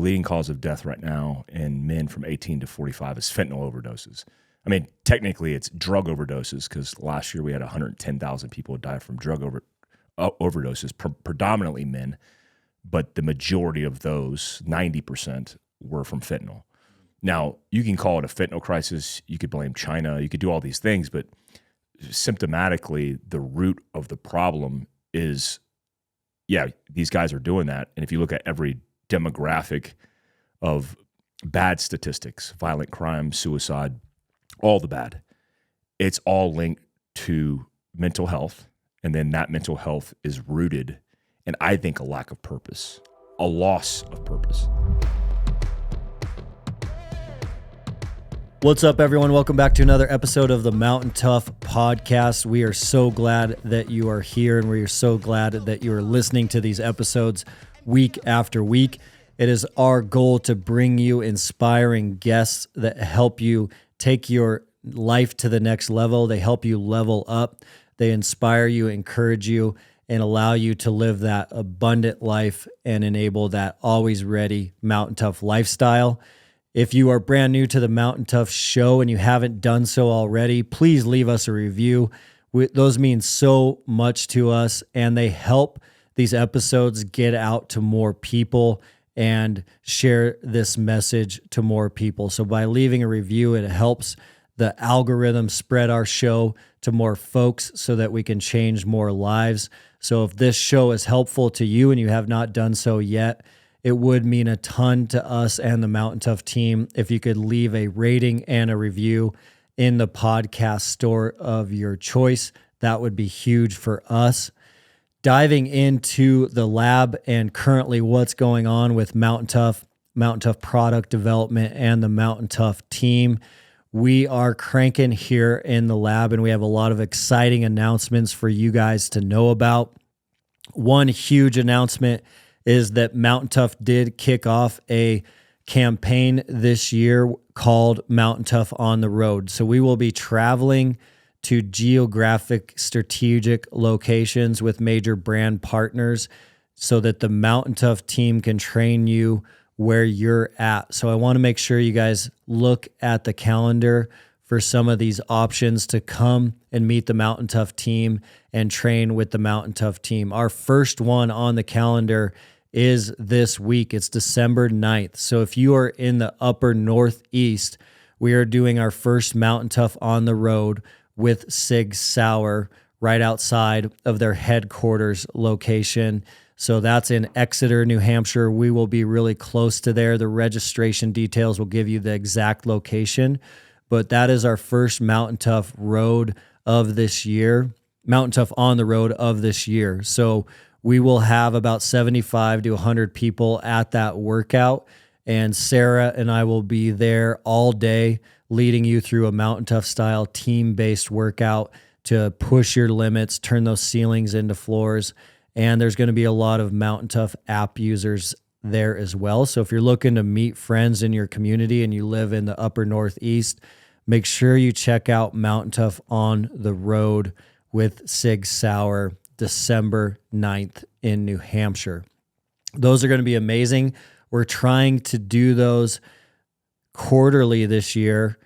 leading cause of death right now in men from 18 to 45 is fentanyl overdoses. I mean, technically it's drug overdoses because last year we had 110,000 people die from drug overdoses, predominantly men, but the majority of those, 90%, were from fentanyl. Now, you can call it a fentanyl crisis, you could blame China, you could do all these things, but symptomatically, the root of the problem is, these guys are doing that. And if you look at every demographic of bad statistics, violent crime, suicide, all the bad, it's all linked to mental health. And then that mental health is rooted in, I think, a lack of purpose, a loss of purpose. What's up, everyone? Welcome back to another episode of the Mountain Tough Podcast. We are so glad that you are here, and we are so glad that you are listening to these episodes week after week. It is our goal to bring you inspiring guests that help you take your life to the next level. They help you level up. They inspire you, encourage you, and allow you to live that abundant life and enable that always ready Mountain Tough lifestyle. If you are brand new to the Mountain Tough show and you haven't done so already, please leave us a review. Those mean so much to us, and they help these episodes get out to more people and share this message to more people. So by leaving a review, it helps the algorithm spread our show to more folks so that we can change more lives. So if this show is helpful to you and you have not done so yet, it would mean a ton to us and the Mountain Tough team if you could leave a rating and a review in the podcast store of your choice. That would be huge for us. Diving into the lab and currently what's going on with Mountain Tough product development, and the Mountain Tough team. We are cranking here in the lab, and we have a lot of exciting announcements for you guys to know about. One huge announcement is that Mountain Tough did kick off a campaign this year called Mountain Tough on the Road. So we will be traveling to geographic strategic locations with major brand partners so that the Mountain Tough team can train you where you're at. So I want to make sure you guys look at the calendar for some of these options to come and meet the Mountain Tough team and train with the Mountain Tough team. Our first one on the calendar is this week. It's December 9th. So if you are in the upper Northeast, we are doing our first Mountain Tough on the road with Sig Sauer right outside of their headquarters location. So that's in Exeter, New Hampshire. We will be really close to there. The registration details will give you the exact location, but that is our first Mountain Tough road of this year, Mountain Tough on the road of this year. So we will have about 75 to 100 people at that workout, and Sarah and I will be there all day leading you through a Mountain Tough style team-based workout to push your limits, turn those ceilings into floors, and there's going to be a lot of Mountain Tough app users there as well. So if you're looking to meet friends in your community and you live in the upper Northeast, make sure you check out Mountain Tough on the Road with Sig Sauer, December 9th in New Hampshire. Those are going to be amazing. We're trying to do those quarterly this year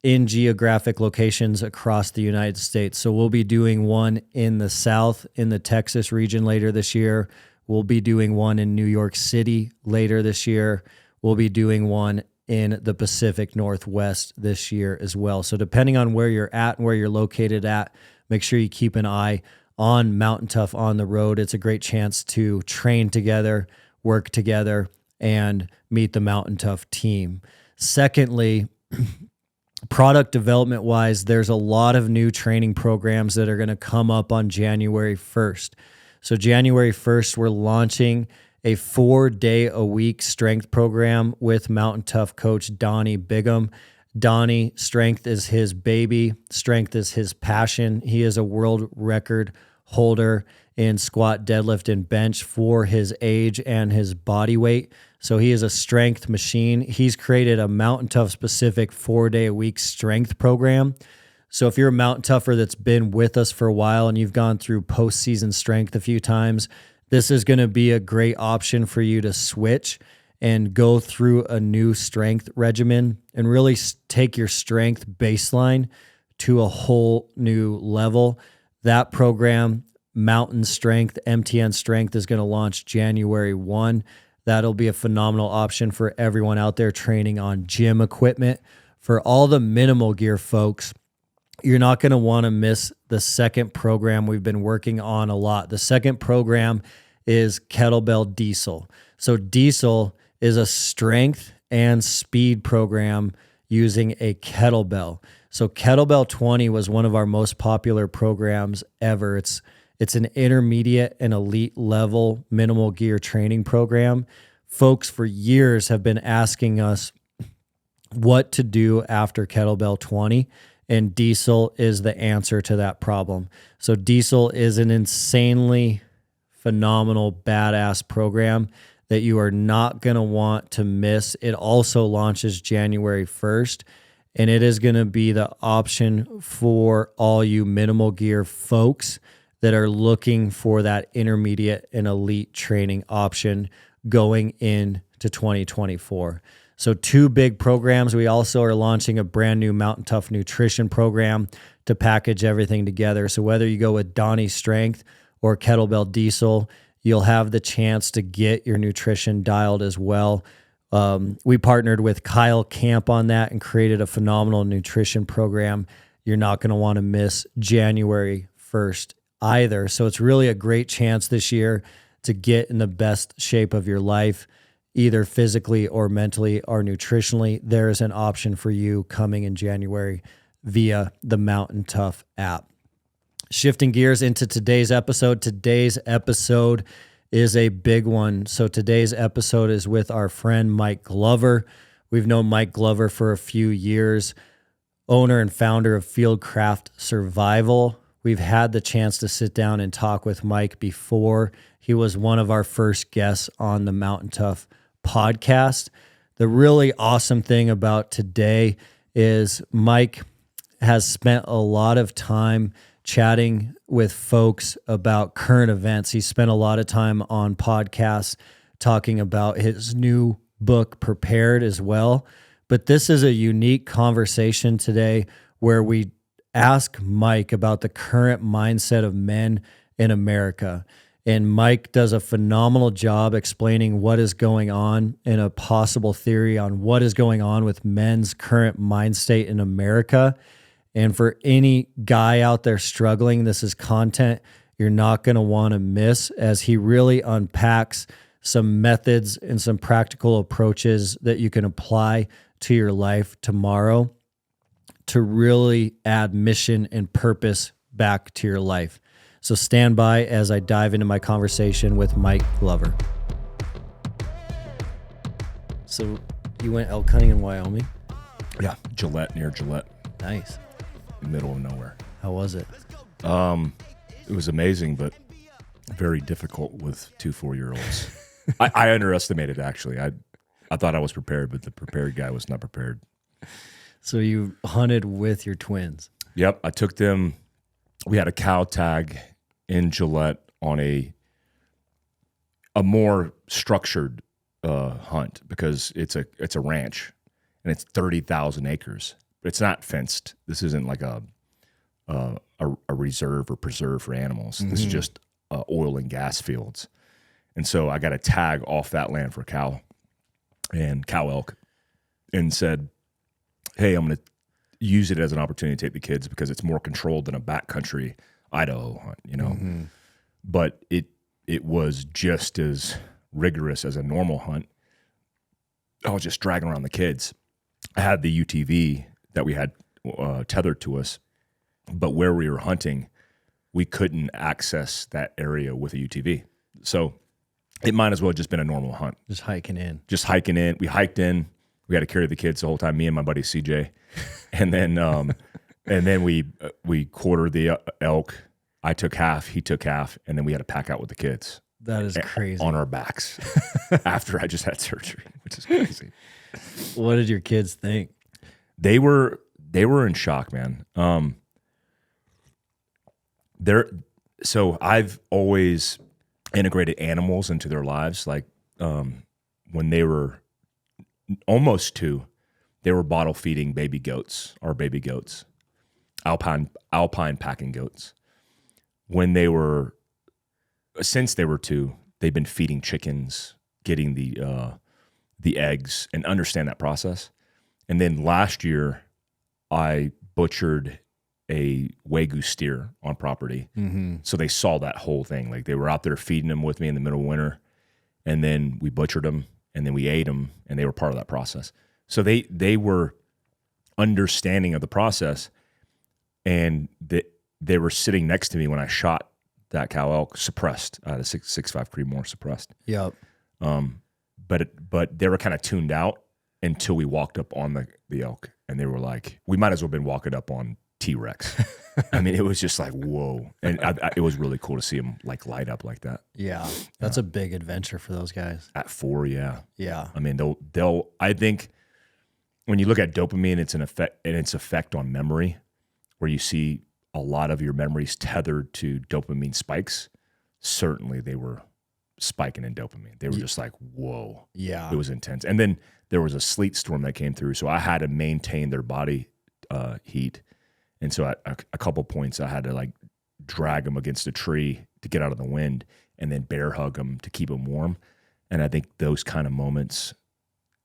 in geographic locations across the United States. So we'll be doing one in the South, in the Texas region later this year. We'll be doing one in New York City later this year. We'll be doing one in the Pacific Northwest this year as well. So depending on where you're at and where you're located at, make sure you keep an eye on Mountain Tough on the Road. It's a great chance to train together, work together, and meet the Mountain Tough team. Secondly, product development wise, there's a lot of new training programs that are going to come up on January 1st. So January 1st, we're launching a 4-day-a-week strength program with Mountain Tough coach Donnie Bigham. Donnie, strength is his baby. Strength is his passion. He is a world record holder in squat, deadlift, and bench for his age and his body weight. So he is a strength machine. He's created a Mountain Tough specific 4-day-a-week strength program. So if you're a Mountain Tougher that's been with us for a while and you've gone through postseason strength a few times, this is going to be a great option for you to switch and go through a new strength regimen and really take your strength baseline to a whole new level. That program, Mountain Strength, MTN Strength, is going to launch January 1. That'll be a phenomenal option for everyone out there training on gym equipment. For all the minimal gear folks, you're not going to want to miss the second program we've been working on a lot. The second program is Kettlebell Diesel. So Diesel is a strength and speed program using a kettlebell. So Kettlebell 20 was one of our most popular programs ever. It's an intermediate and elite level minimal gear training program. Folks for years have been asking us what to do after Kettlebell 20, and Diesel is the answer to that problem. So Diesel is an insanely phenomenal, badass program that you are not going to want to miss. It also launches January 1st, and it is going to be the option for all you minimal gear folks that are looking for that intermediate and elite training option going into 2024. So 2 big programs. We also are launching a brand new Mountain Tough nutrition program to package everything together. So whether you go with Donnie Strength or Kettlebell Diesel, you'll have the chance to get your nutrition dialed as well. We partnered with Kyle Camp on that and created a phenomenal nutrition program. You're not going to want to miss January 1st either. So it's really a great chance this year to get in the best shape of your life, either physically or mentally or nutritionally. There is an option for you coming in January via the Mountain Tough app. Shifting gears into today's episode. Today's episode is a big one. So today's episode is with our friend Mike Glover. We've known Mike Glover for a few years, owner and founder of Fieldcraft Survival. We've had the chance to sit down and talk with Mike before. He was one of our first guests on the Mountain Tough podcast. The really awesome thing about today is Mike has spent a lot of time chatting with folks about current events. He spent a lot of time on podcasts talking about his new book, Prepared, as well. But this is a unique conversation today where we ask Mike about the current mindset of men in America. And Mike does a phenomenal job explaining what is going on and a possible theory on what is going on with men's current mind state in America. And for any guy out there struggling, this is content you're not going to want to miss, as he really unpacks some methods and some practical approaches that you can apply to your life tomorrow to really add mission and purpose back to your life. So stand by as I dive into my conversation with Mike Glover. So you went elk hunting in Wyoming? Yeah, Gillette, near Gillette. Nice. In the middle of nowhere. How was it? It was amazing, but very difficult with 2 4-year-olds. I underestimated, actually. I thought I was prepared, but the prepared guy was not prepared. So you hunted with your twins? Yep, I took them. We had a cow tag in Gillette on a more structured hunt, because it's a ranch and it's 30,000 acres, but it's not fenced. This isn't like a reserve or preserve for animals. Mm-hmm. This is just oil and gas fields. And so I got a tag off that land for cow and cow elk, and said, hey, I'm going to use it as an opportunity to take the kids, because it's more controlled than a backcountry Idaho hunt, you know. Mm-hmm. But it was just as rigorous as a normal hunt. I was just dragging around the kids. I had the UTV that we had tethered to us, but where we were hunting, we couldn't access that area with a UTV. So it might as well have just been a normal hunt. Just hiking in. We hiked in. We had to carry the kids the whole time, me and my buddy CJ. And then we quartered the elk. I took half, he took half, and then we had to pack out with the kids. That is crazy. On our backs after I just had surgery, which is crazy. What did your kids think? They were in shock, man. So I've always integrated animals into their lives. Like when they were almost 2, they were bottle feeding baby goats, our baby goats, alpine packing goats. Since they were 2, they've been feeding chickens, getting the eggs, and understand that process. And then last year, I butchered a Wagyu steer on property. So they saw that whole thing. Like, they were out there feeding them with me in the middle of winter, and then we butchered them, and then we ate them, and they were part of that process. So they were understanding of the process, and they were sitting next to me when I shot that cow elk, suppressed. I had a 6.5 Creedmoor suppressed. Yep. But they were kind of tuned out until we walked up on the elk, and they were like, we might as well have been walking up on T-Rex. I mean, it was just like, whoa. And it was really cool to see them like light up like that. Yeah. That's a big adventure for those guys. At 4, yeah. Yeah. I mean, they'll I think when you look at dopamine, it's its effect on memory, where you see a lot of your memories tethered to dopamine spikes. Certainly they were spiking in dopamine. They were just like, whoa. Yeah. It was intense. And then there was a sleet storm that came through, so I had to maintain their body heat. And so at a couple points, I had to like drag them against a tree to get out of the wind, and then bear hug them to keep them warm. And I think those kind of moments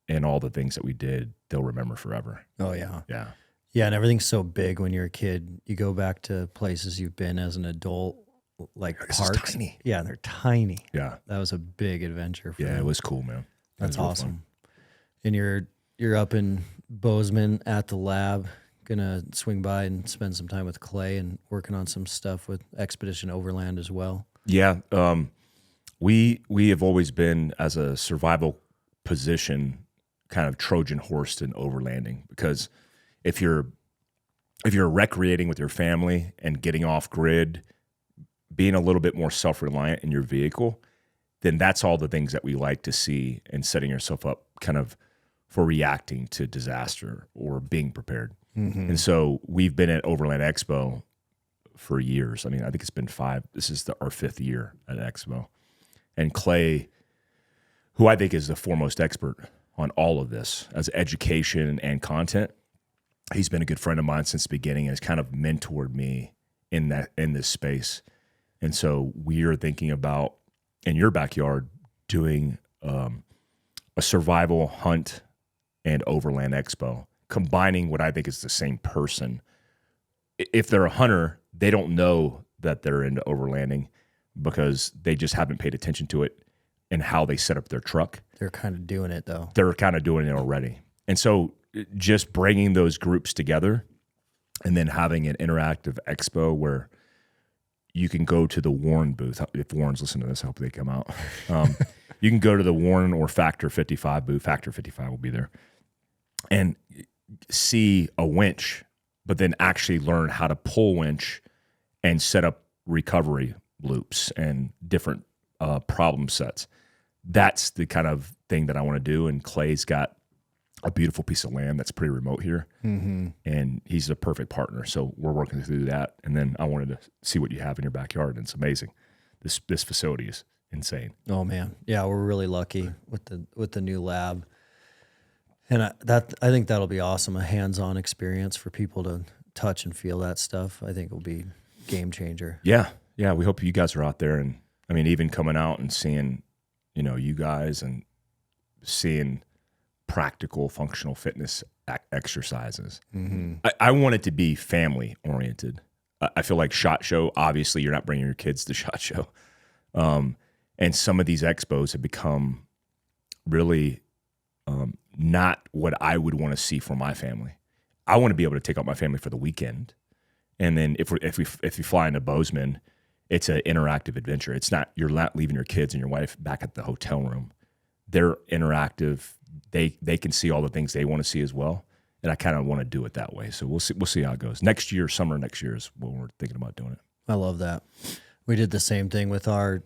and all the things that we did, they'll remember forever. Oh, yeah. Yeah. Yeah, and everything's so big when you're a kid. You go back to places you've been as an adult, like This parks. is tiny. Yeah, they're tiny. Yeah. That was a big adventure for Yeah, them. it was cool, man. That's real awesome. fun. And you're up in Bozeman at the lab, gonna swing by and spend some time with Clay and working on some stuff with Expedition Overland as well. Yeah. We have always been, as a survival position, kind of Trojan horsed in overlanding, because if you're recreating with your family and getting off grid, being a little bit more self-reliant in your vehicle, then that's all the things that we like to see, and setting yourself up kind of for reacting to disaster or being prepared. And so we've been at Overland Expo for years. I mean, I think it's been 5. This is our 5th year at Expo. And Clay, who I think is the foremost expert on all of this as education and content, he's been a good friend of mine since the beginning and has kind of mentored me in this space. And so we are thinking about, in your backyard, doing a survival hunt and overland expo, combining what I think is the same person. If they're a hunter, they don't know that they're into overlanding because they just haven't paid attention to it and how they set up their truck. They're kind of doing it, though. They're kind of doing it already. And so just bringing those groups together and then having an interactive expo where you can go to the Warren booth. If Warren's listening to this, I hope they come out. You can go to the Warren or Factor 55 booth. Factor 55 will be there. And see a winch, but then actually learn how to pull winch and set up recovery loops and different problem sets. That's the kind of thing that I want to do. And Clay's got a beautiful piece of land that's pretty remote here, and he's a perfect partner. So we're working through that. And then I wanted to see what you have in your backyard, and it's amazing. This facility is insane. Oh man, yeah, we're really lucky with the new lab, and I think that'll be awesome. A hands-on experience for people to touch and feel that stuff. I think will be game changer. Yeah. We hope you guys are out there, and I mean, even coming out and seeing, you guys and seeing practical functional fitness exercises. I want it to be family oriented. I feel like SHOT Show, obviously you're not bringing your kids to SHOT Show. And some of these expos have become really not what I would want to see for my family. I want to be able to take out my family for the weekend. And then if you fly into Bozeman, it's an interactive adventure. You're not leaving your kids and your wife back at the hotel room. They're interactive. They can see all the things they want to see as well. And I kind of want to do it that way. So we'll see how it goes. Summer next year is when we're thinking about doing it. I love that. We did the same thing with our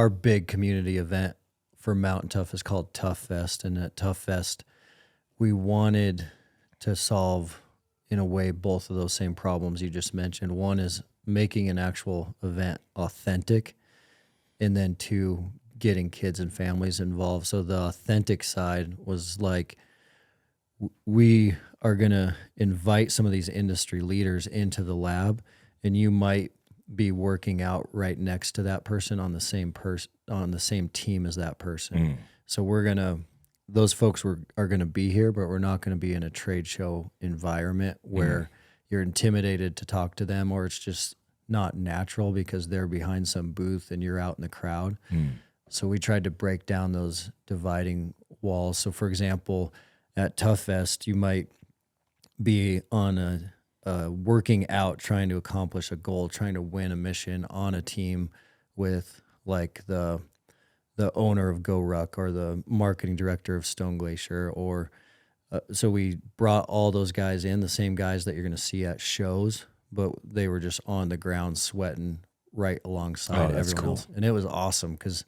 big community event for Mountain Tough is called Tough Fest. And at Tough Fest, we wanted to solve, in a way, both of those same problems you just mentioned. One is making an actual event authentic, and then 2, getting kids and families involved. So the authentic side was like, we are going to invite some of these industry leaders into the lab, and you might be working out right next to that person on the same team as that person. So those folks are going to be here, but we're not going to be in a trade show environment where you're intimidated to talk to them, or it's just not natural because they're behind some booth and you're out in the crowd. So we tried to break down those dividing walls. So for example, at Tough Fest, you might be on a working out, trying to accomplish a goal, trying to win a mission on a team with like the owner of Go Ruck or the marketing director of Stone Glacier, or so we brought all those guys in, the same guys that you're going to see at shows, but they were just on the ground sweating right alongside everyone else. And it was awesome because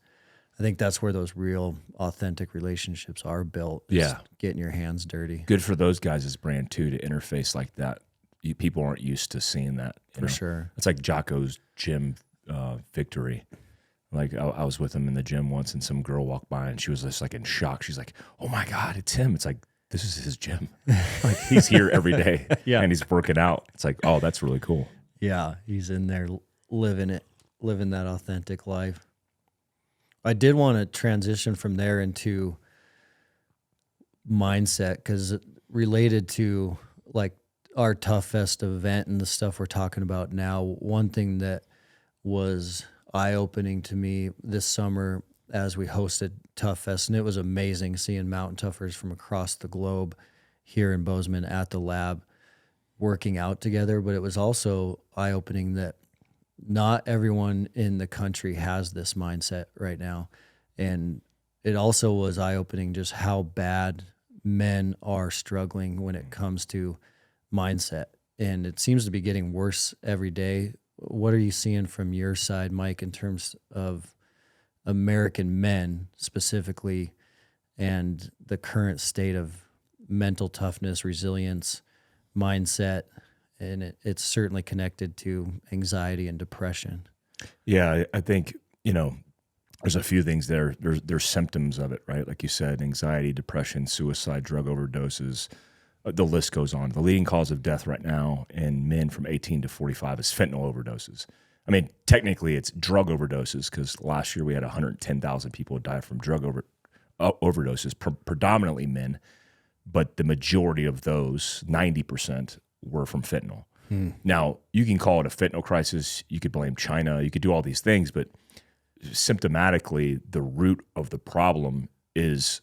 I think that's where those real authentic relationships are built. Getting your hands dirty. Good for those guys' brand too, to interface like that. People aren't used to seeing that. For sure. It's like Jocko's gym victory. Like I was with him in the gym once, and some girl walked by and she was just like in shock. She's like, "Oh my God, it's him." It's like, this is his gym. Like he's here every day and he's working out. It's like, oh, that's really cool. Yeah. He's in there living that authentic life. I did want to transition from there into mindset, because related to like our Tough Fest event and the stuff we're talking about now, one thing that was eye-opening to me this summer as we hosted Tough Fest, and it was amazing seeing mountain toughers from across the globe here in Bozeman at the lab working out together, but it was also eye-opening that not everyone in the country has this mindset right now. And it also was eye-opening just how bad men are struggling when it comes to mindset. And it seems to be getting worse every day. What are you seeing from your side, Mike, in terms of American men specifically and the current state of mental toughness, resilience, mindset? And it's certainly connected to anxiety and depression. Yeah, I think, there's a few things there. There's symptoms of it, right? Like you said, anxiety, depression, suicide, drug overdoses. The list goes on. The leading cause of death right now in men from 18 to 45 is fentanyl overdoses. I mean, technically it's drug overdoses, because last year we had 110,000 people die from drug overdoses, predominantly men, but the majority of those, 90%, were from fentanyl. Now, you can call it a fentanyl crisis. You could blame China. You could do all these things, but symptomatically, the root of the problem is,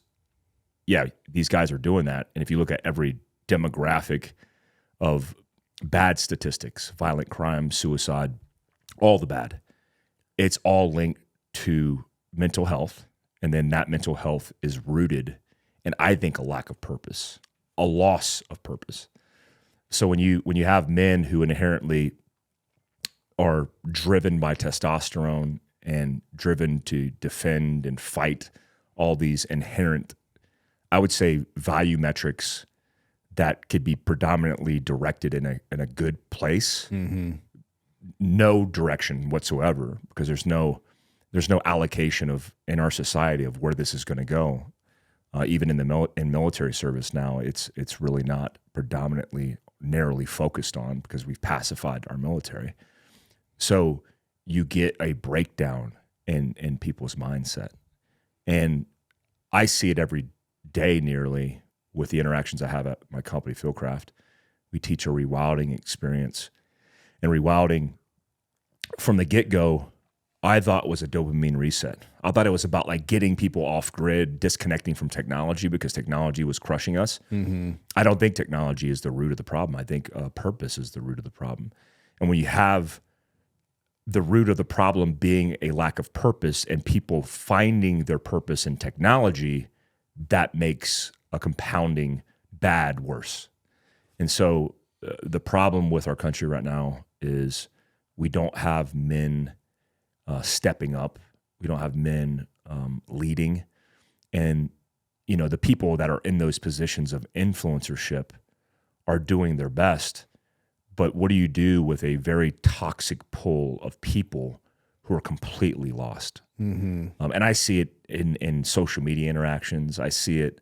these guys are doing that. And if you look at every demographic of bad statistics, violent crime, suicide, all the bad, it's all linked to mental health. And then that mental health is rooted in, I think, a lack of purpose, a loss of purpose. So when you have men who inherently are driven by testosterone and driven to defend and fight all these inherent, I would say, value metrics that could be predominantly directed in a good place, no direction whatsoever, because there's no allocation in our society of where this is going to go. Even in military service now, it's really not predominantly narrowly focused on, because we've pacified our military. So you get a breakdown in people's mindset. And I see it every day nearly with the interactions I have at my company, Fieldcraft. We teach a rewilding experience. And rewilding, from the get-go, I thought was a dopamine reset. I thought it was about like getting people off grid, disconnecting from technology, because technology was crushing us. I don't think technology is the root of the problem. I think purpose is the root of the problem. And when you have the root of the problem being a lack of purpose and people finding their purpose in technology, that makes a compounding bad worse. And so the problem with our country right now is we don't have men stepping up. We don't have men leading. And, the people that are in those positions of influencership are doing their best. But what do you do with a very toxic pool of people who are completely lost. And I see it in social media interactions. I see it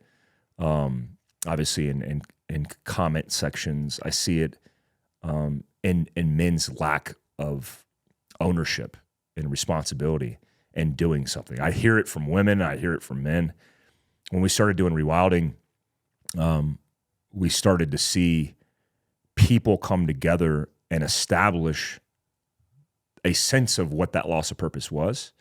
obviously in comment sections. I see it in men's lack of ownership and responsibility and doing something. I hear it from women. I hear it from men. When we started doing rewilding, we started to see people come together and establish a sense of what that loss of purpose was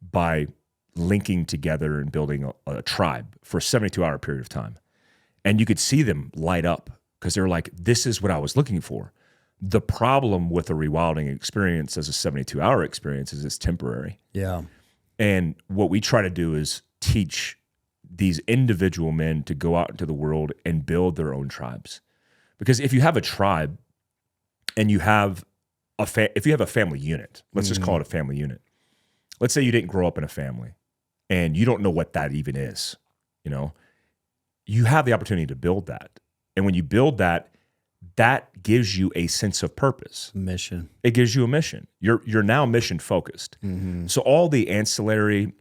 by linking together and building a tribe for a 72-hour period of time. And you could see them light up because they're like, this is what I was looking for. The problem with a rewilding experience as a 72-hour experience is it's temporary. Yeah. And what we try to do is teach these individual men to go out into the world and build their own tribes. Because if you have a tribe and you have if you have a family unit, let's just call it a family unit. Let's say you didn't grow up in a family and you don't know what that even is, you have the opportunity to build that. And when you build that, that gives you a sense of purpose. Mission. It gives you a mission. You're now mission focused. So all the ancillary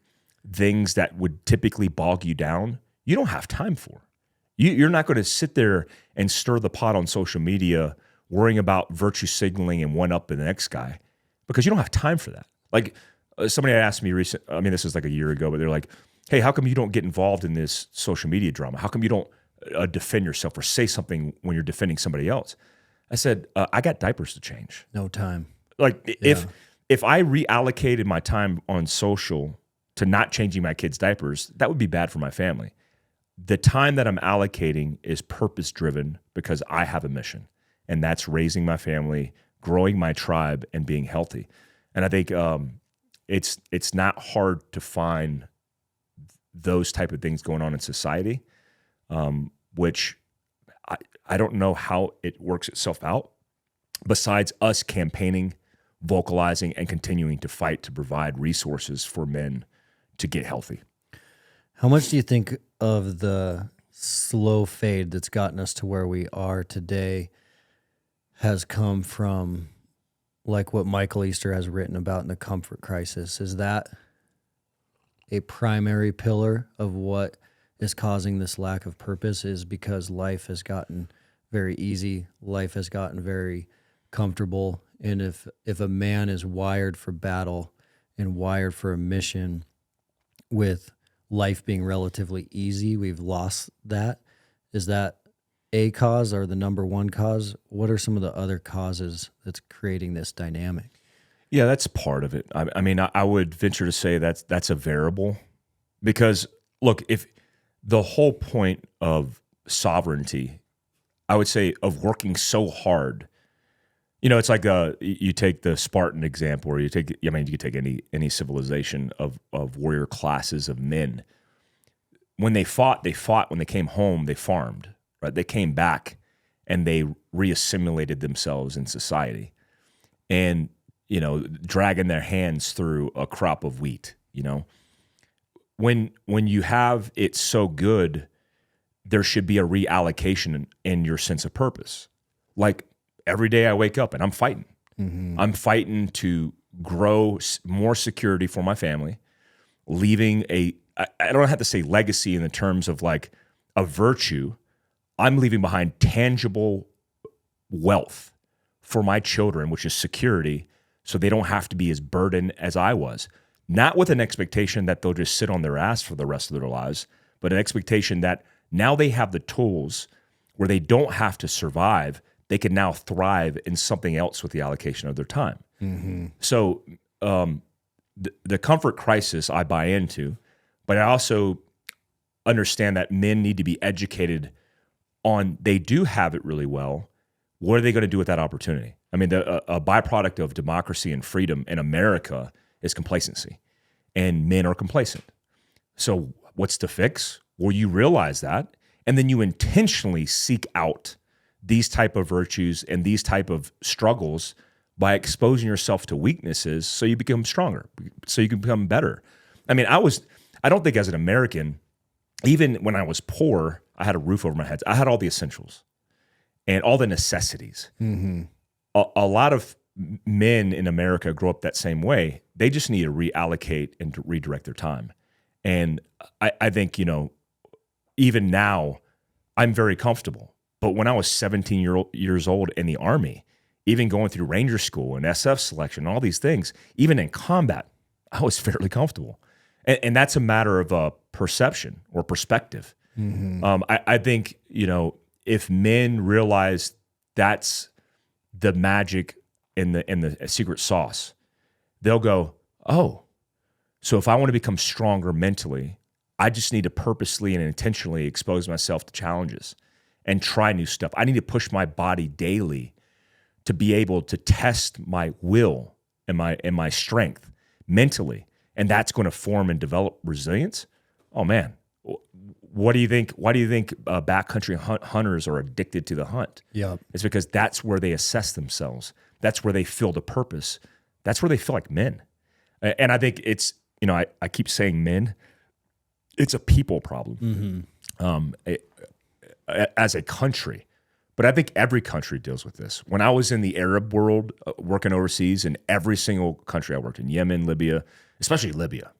things that would typically bog you down, you don't have time for. You're not going to sit there and stir the pot on social media worrying about virtue signaling and one up the next guy because you don't have time for that. Like somebody asked me this was like a year ago, but they're like, hey, how come you don't get involved in this social media drama? How come you don't defend yourself or say something when you're defending somebody else? I said, I got diapers to change. No time. Like if I reallocated my time on social to not changing my kids' diapers, that would be bad for my family. The time that I'm allocating is purpose driven because I have a mission, and that's raising my family, growing my tribe, and being healthy. And I think it's not hard to find those type of things going on in society, which I don't know how it works itself out besides us campaigning, vocalizing, and continuing to fight to provide resources for men to get healthy. How much do you think of the slow fade that's gotten us to where we are today has come from like what Michael Easter has written about in the comfort crisis? Is that a primary pillar of what is causing this lack of purpose? Is because life has gotten very easy, life has gotten very comfortable, and if a man is wired for battle and wired for a mission with life being relatively easy, we've lost that. Is that a cause or the number one cause? What are some of the other causes that's creating this dynamic? Yeah, that's part of it. I mean, I would venture to say that's a variable because, look, if the whole point of sovereignty, I would say, of working so hard, it's like you take the Spartan example, or you could take any civilization of warrior classes of men. When they fought. When they came home, they farmed. Right? They came back and they reassimilated themselves in society, and dragging their hands through a crop of wheat. When you have it so good, there should be a reallocation in your sense of purpose. Like every day I wake up and I'm fighting. I'm fighting to grow more security for my family, leaving I don't have to say legacy in the terms of like a virtue. I'm leaving behind tangible wealth for my children, which is security, so they don't have to be as burdened as I was. Not with an expectation that they'll just sit on their ass for the rest of their lives, but an expectation that now they have the tools where they don't have to survive. They can now thrive in something else with the allocation of their time. So the comfort crisis I buy into, but I also understand that men need to be educated on they do have it really well. What are they going to do with that opportunity? I mean, a byproduct of democracy and freedom in America is complacency, and men are complacent. So what's the fix? Well, you realize that, and then you intentionally seek out these type of virtues and these type of struggles by exposing yourself to weaknesses so you become stronger, so you can become better. I mean, I don't think as an American, even when I was poor, I had a roof over my head. I had all the essentials and all the necessities. A lot of men in America grow up that same way. They just need to reallocate and to redirect their time. And I think, even now, I'm very comfortable. But when I was 17 years old in the Army, even going through Ranger School and SF selection, all these things, even in combat, I was fairly comfortable. And that's a matter of perception or perspective. I think, if men realize that's the magic in the secret sauce, they'll go, oh, so if I want to become stronger mentally, I just need to purposely and intentionally expose myself to challenges and try new stuff. I need to push my body daily to be able to test my will and my strength mentally. And that's going to form and develop resilience. Oh man, what do you think? Why do you think backcountry hunters are addicted to the hunt? Yeah, it's because that's where they assess themselves. That's where they feel the purpose. That's where they feel like men. And I think it's, I keep saying men. It's a people problem as a country. But I think every country deals with this. When I was in the Arab world, working overseas, in every single country I worked in, Yemen, Libya, especially Libya,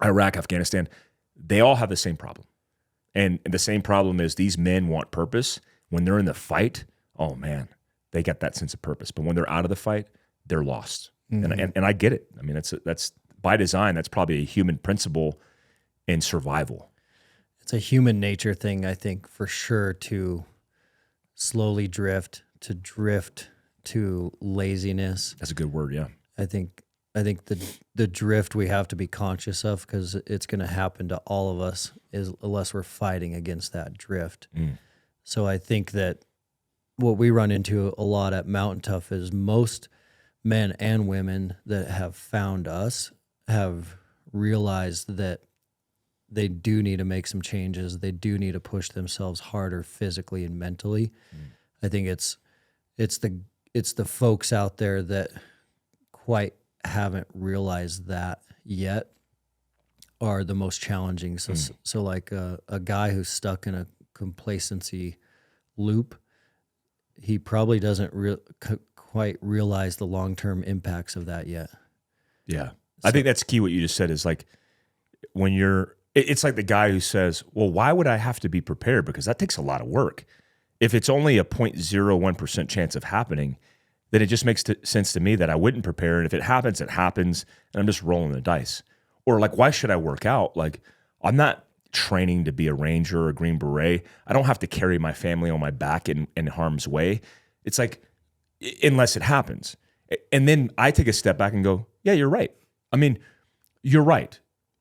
Iraq, Afghanistan, they all have the same problem. And the same problem is these men want purpose. When they're in the fight, oh man, they get that sense of purpose. But when they're out of the fight, they're lost. And I get it. I mean, that's by design. That's probably a human principle in survival. It's a human nature thing, I think, for sure, to slowly drift to laziness. That's a good word, yeah. I think the drift we have to be conscious of, because it's going to happen to all of us unless we're fighting against that drift. So I think that what we run into a lot at Mountain Tough is most men and women that have found us have realized that they do need to make some changes. They do need to push themselves harder physically and mentally. I think it's the folks out there that quite haven't realized that yet are the most challenging. So like a guy who's stuck in a complacency loop, he probably doesn't quite realize the long-term impacts of that yet. Yeah. I think that's key. What you just said is like, it's like the guy who says, well, why would I have to be prepared? Because that takes a lot of work. If it's only a 0.01% chance of happening, then it just makes sense to me that I wouldn't prepare. And if it happens, it happens. And I'm just rolling the dice. Or like, why should I work out? Like, I'm not training to be a Ranger or a Green Beret. I don't have to carry my family on my back in harm's way. It's like, unless it happens. And then I take a step back and go, yeah, you're right. I mean, you're right.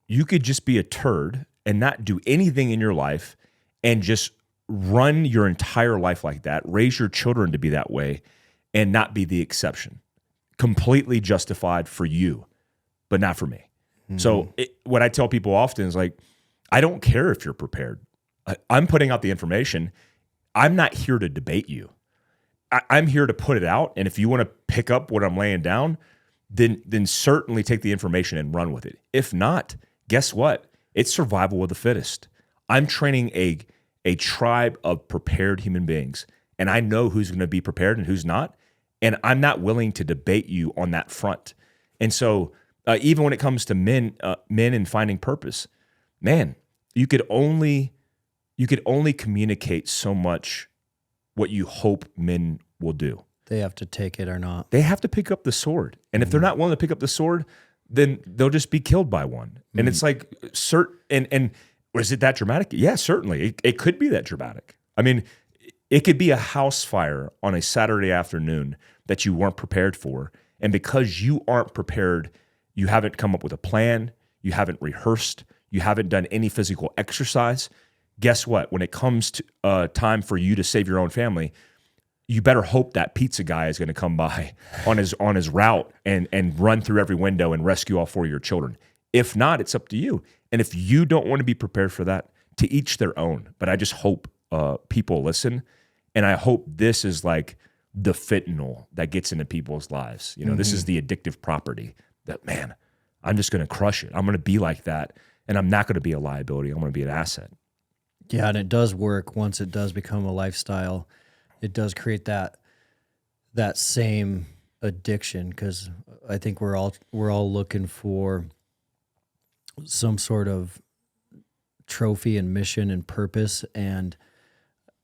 You could just be a turd and not do anything in your life and just run your entire life like that, raise your children to be that way, and not be the exception. Completely justified for you, but not for me. So what I tell people often is like, I don't care if you're prepared. I'm putting out the information. I'm not here to debate you. I'm here to put it out. And if you want to pick up what I'm laying down, then certainly take the information and run with it. If not, guess what? It's survival of the fittest. I'm training a tribe of prepared human beings, and I know who's going to be prepared and who's not, and I'm not willing to debate you on that front. And so even when it comes to men and finding purpose, man, you could only communicate so much what you hope men will do. They have to take it or not. They have to pick up the sword. And if they're not willing to pick up the sword, then they'll just be killed by one. And it's like, and was it that dramatic? Yeah, certainly. It could be that dramatic. I mean, it could be a house fire on a Saturday afternoon that you weren't prepared for. And because you aren't prepared, you haven't come up with a plan, you haven't rehearsed, you haven't done any physical exercise. Guess what? When it comes to time for you to save your own family, you better hope that pizza guy is going to come by on his route and run through every window and rescue all four of your children. If not, it's up to you. And if you don't want to be prepared for that, to each their own. But I just hope people listen, and I hope this is like the fentanyl that gets into people's lives. This is the addictive property that, man, I'm just going to crush it. I'm going to be like that, and I'm not going to be a liability. I'm going to be an asset. Yeah, and it does work once it does become a lifestyle. It does create that same addiction, because I think we're all looking for some sort of trophy and mission and purpose, and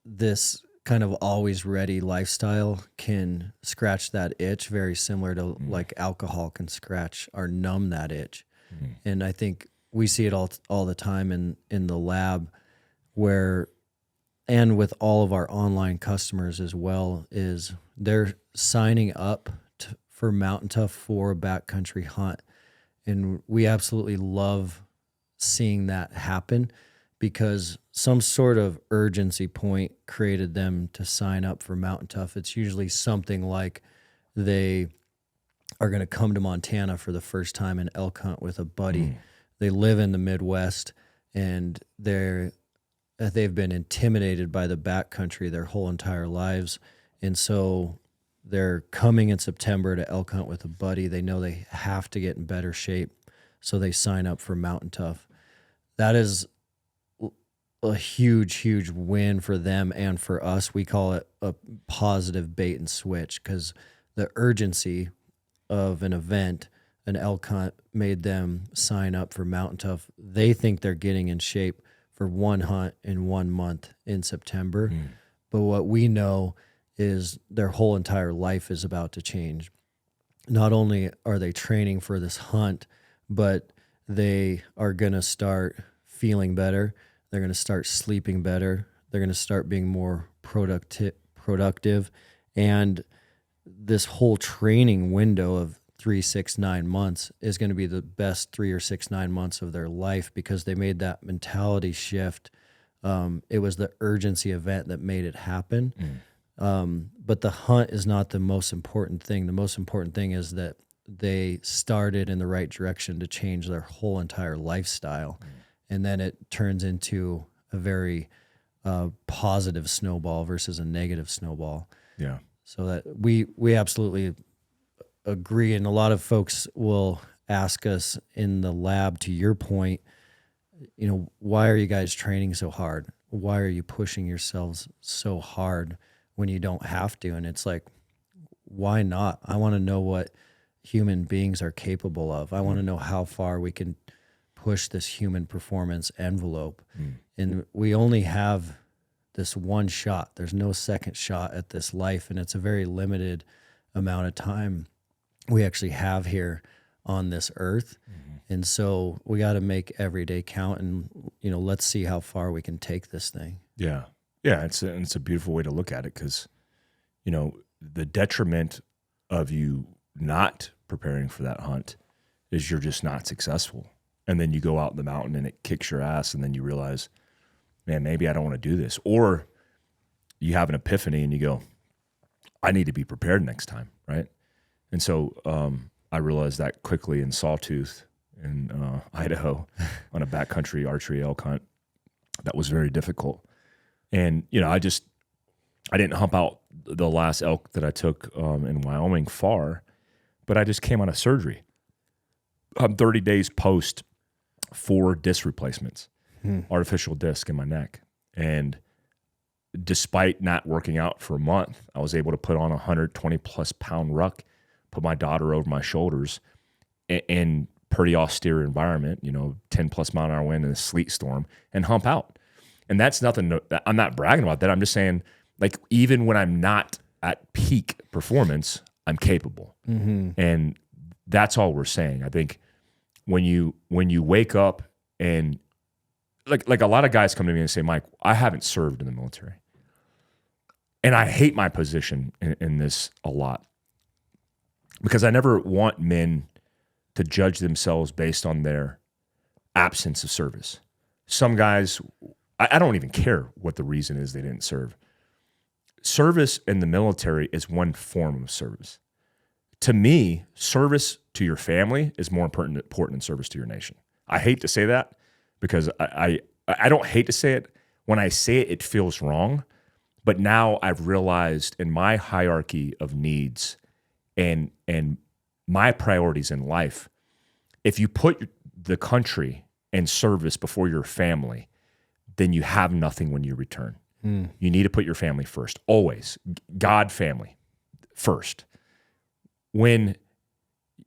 this kind of always ready lifestyle can scratch that itch, very similar to like alcohol can scratch or numb that itch. And I think we see it all the time in the lab, where, and with all of our online customers as well, is they're signing up for Mountain Tough for a backcountry hunt. And we absolutely love seeing that happen, because some sort of urgency point created them to sign up for Mountain Tough. It's usually something like they are going to come to Montana for the first time and elk hunt with a buddy. They live in the Midwest, and they've been intimidated by the backcountry their whole entire lives. And so they're coming in September to elk hunt with a buddy. They know they have to get in better shape, so they sign up for Mountain Tough. That is a huge win for them and for us. We call it a positive bait and switch, because the urgency of an event, an elk hunt, made them sign up for Mountain Tough. They think they're getting in shape for one hunt in 1 month in September. But what we know is their whole entire life is about to change. Not only are they training for this hunt, but they are going to start feeling better. They're going to start sleeping better. They're going to start being more productive. And this whole training window of 3, 6, 9 months is going to be the best 3 or 6, 9 months of their life, because they made that mentality shift. It was the urgency event that made it happen. But the hunt is not the most important thing. The most important thing is that they started in the right direction to change their whole entire lifestyle. And then it turns into a very positive snowball versus a negative snowball. Yeah. So that we absolutely agree. And a lot of folks will ask us in the lab, to your point, why are you guys training so hard? Why are you pushing yourselves so hard when you don't have to? And it's like, why not? I want to know what human beings are capable of. I want to know how far we can push this human performance envelope. And we only have this one shot. There's no second shot at this life, and it's a very limited amount of time we actually have here on this earth. And so we got to make every day count, and let's see how far we can take this thing. Yeah. It's a beautiful way to look at it, because the detriment of you not preparing for that hunt is you're just not successful. And then you go out in the mountain and it kicks your ass, and then you realize, man, maybe I don't want to do this. Or you have an epiphany and you go, I need to be prepared next time, right? And so I realized that quickly in Sawtooth in Idaho on a backcountry archery elk hunt. That was very difficult. And, I didn't hump out the last elk that I took in Wyoming far, but I just came on a surgery. I'm 30 days post 4 disc replacements, artificial disc in my neck. And despite not working out for a month, I was able to put on a 120 plus pound ruck, put my daughter over my shoulders in pretty austere environment, 10 plus mile an hour wind and a sleet storm, and hump out. And that's nothing, I'm not bragging about that. I'm just saying, like, even when I'm not at peak performance, I'm capable. And that's all we're saying. I think when you wake up and like a lot of guys come to me and say, Mike, I haven't served in the military. And I hate my position in this a lot, because I never want men to judge themselves based on their absence of service. Some guys, I don't even care what the reason is they didn't serve. Service in the military is one form of service. To me, service to your family is more important than service to your nation. I hate to say that, because I don't hate to say it. When I say it, it feels wrong. But now I've realized in my hierarchy of needs and my priorities in life, if you put the country and service before your family, then you have nothing when you return. You need to put your family first, always. God, family, first. when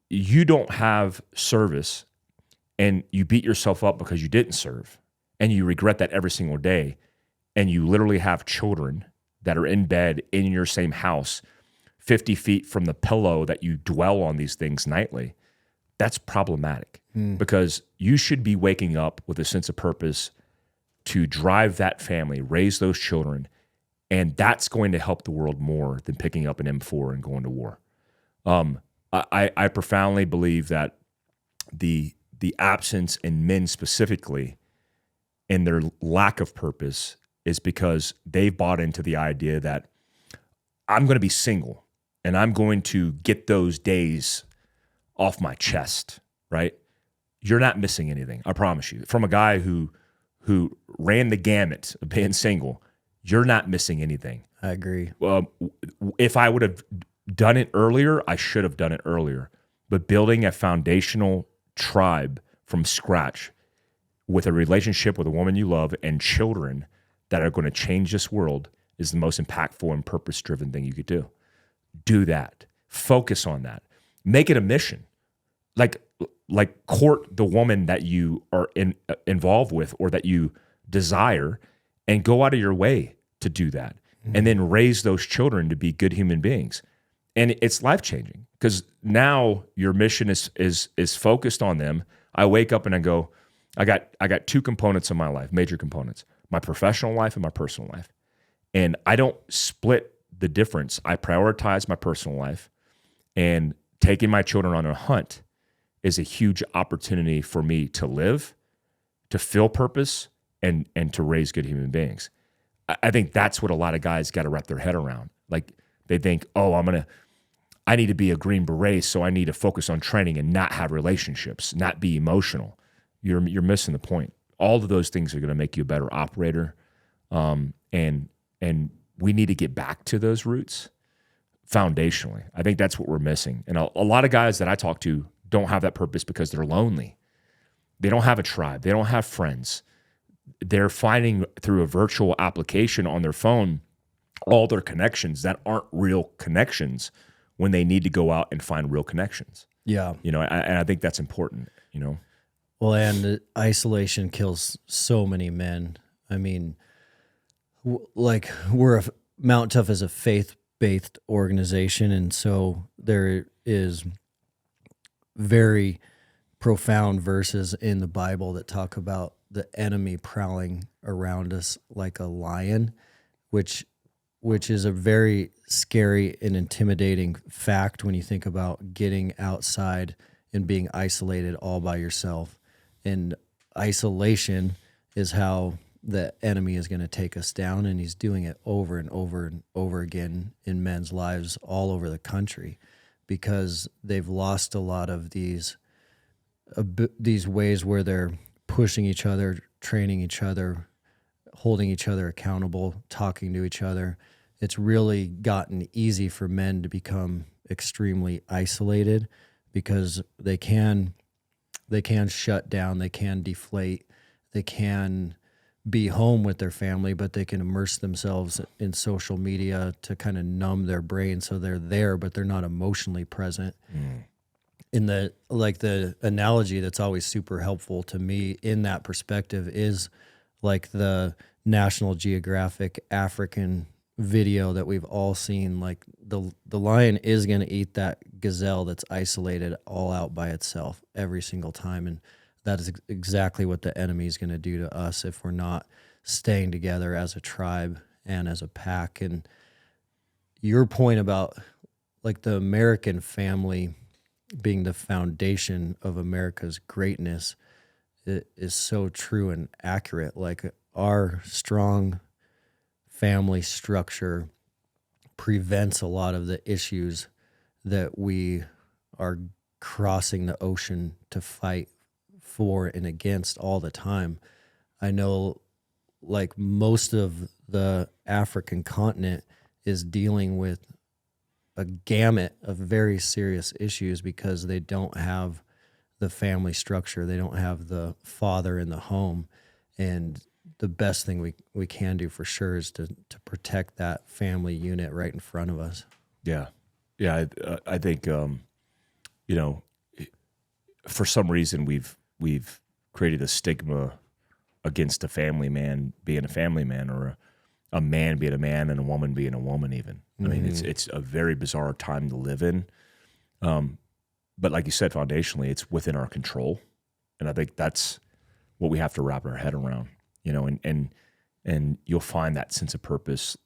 you don't have service and you beat yourself up because you didn't serve and you regret that every single day, and you literally have children that are in bed in your same house 50 feet from the pillow that you dwell on these things nightly, that's problematic because you should be waking up with a sense of purpose to drive that family, raise those children, and that's going to help the world more than picking up an M4 and going to war. I profoundly believe that the absence in men specifically and their lack of purpose is because they've bought into the idea that I'm going to be single and I'm going to get those days off my chest, right? You're not missing anything, I promise you. From a guy who ran the gamut of being single, you're not missing anything. I agree. If I would have done it earlier, I should have done it earlier. But building a foundational tribe from scratch with a relationship with a woman you love and children that are going to change this world is the most impactful and purpose-driven thing you could do. Do that. Focus on that. Make it a mission. Like court the woman that you are involved with or that you desire and go out of your way to do that. And then raise those children to be good human beings. And it's life-changing because now your mission is focused on them. I wake up and I go, I got two components of my life, major components, my professional life and my personal life. And I don't split the difference. I prioritize my personal life, and taking my children on a hunt is a huge opportunity for me to live, to feel purpose, and to raise good human beings. I think that's what a lot of guys got to wrap their head around. Like they think, oh, I need to be a Green Beret, so I need to focus on training and not have relationships, not be emotional. You're missing the point. All of those things are going to make you a better operator, and we need to get back to those roots foundationally. I think that's what we're missing. And a lot of guys that I talk to don't have that purpose because they're lonely. They don't have a tribe. They don't have friends. They're finding through a virtual application on their phone all their connections that aren't real connections when they need to go out and find real connections. Yeah. And I think that's important, Well, and isolation kills so many men. I mean, Mount Tough is a faith-based organization, and so there is very profound verses in the Bible that talk about the enemy prowling around us like a lion, which is a very scary and intimidating fact when you think about getting outside and being isolated all by yourself. And isolation is how the enemy is going to take us down, and he's doing it over and over and over again in men's lives all over the country because they've lost a lot of these ways where they're pushing each other, training each other, holding each other accountable, talking to each other. It's really gotten easy for men to become extremely isolated because they can shut down, they can deflate, they can be home with their family, but they can immerse themselves in social media to kind of numb their brain so they're there, but they're not emotionally present. In the analogy that's always super helpful to me in that perspective is like the National Geographic African video that we've all seen. Like the lion is going to eat that gazelle that's isolated all out by itself every single time, and that is exactly what the enemy is going to do to us if we're not staying together as a tribe and as a pack. And your point about like the American family being the foundation of America's greatness is so true and accurate. Like our strong family structure prevents a lot of the issues that we are crossing the ocean to fight for and against all the time. I know like most of the African continent is dealing with a gamut of very serious issues because they don't have the family structure. They don't have the father in the home. And the best thing we can do for sure is to protect that family unit right in front of us. Yeah. Yeah, I think for some reason we've created a stigma against a family man being a family man, or a man being a man and a woman being a woman. Even I mean, it's a very bizarre time to live in. But like you said, foundationally, it's within our control, and I think that's what we have to wrap our head around. And you'll find that sense of purpose,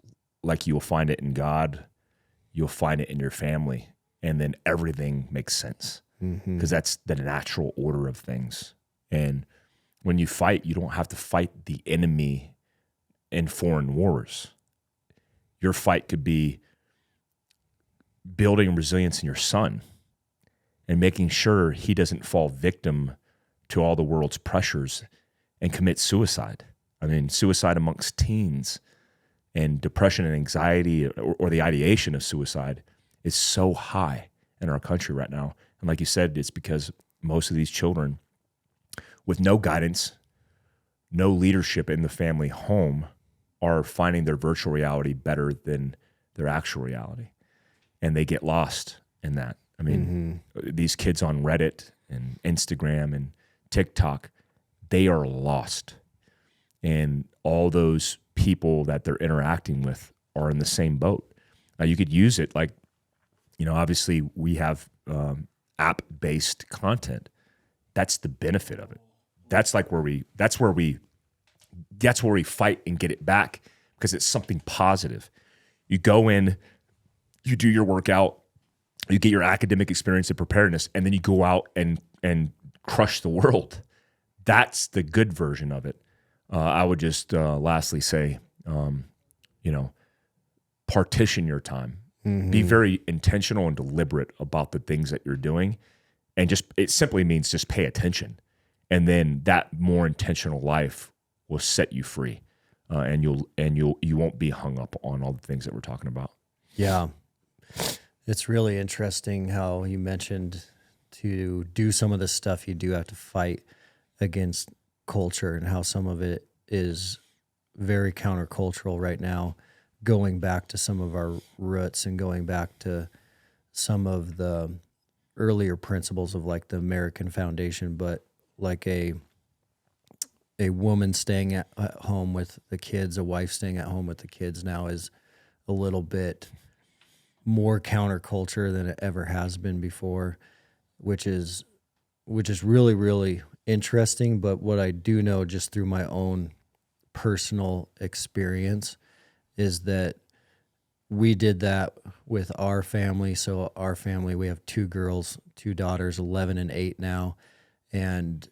like you'll find it in God, you'll find it in your family, and then everything makes sense because that's the natural order of things. And when you fight, you don't have to fight the enemy in foreign wars. Your fight could be building resilience in your son and making sure he doesn't fall victim to all the world's pressures and commit suicide. I mean, suicide amongst teens and depression and anxiety, or the ideation of suicide, is so high in our country right now. And like you said, it's because most of these children with no guidance, no leadership in the family home, are finding their virtual reality better than their actual reality. And they get lost in that. I mean, these kids on Reddit and Instagram and TikTok, they are lost. And all those people that they're interacting with are in the same boat. Now, you could use it like, obviously we have app-based content. That's the benefit of it. That's where we fight and get it back, because it's something positive. You go in, you do your workout, you get your academic experience and preparedness, and then you go out and crush the world. That's the good version of it. I would just lastly say, partition your time. Be very intentional and deliberate about the things that you're doing, and it simply means just pay attention. And then that more intentional life will set you free, and you won't be hung up on all the things that we're talking about. Yeah. It's really interesting how you mentioned to do some of the stuff you do have to fight against culture, and how some of it is very countercultural right now, going back to some of our roots and going back to some of the earlier principles of like the American foundation, but like a woman staying at home with the kids, a wife staying at home with the kids now is a little bit more counterculture than it ever has been before, which is really, really interesting. But what I do know just through my own personal experience is that we did that with our family. So our family, we have 2 girls, 2 daughters, 11 and 8 now. And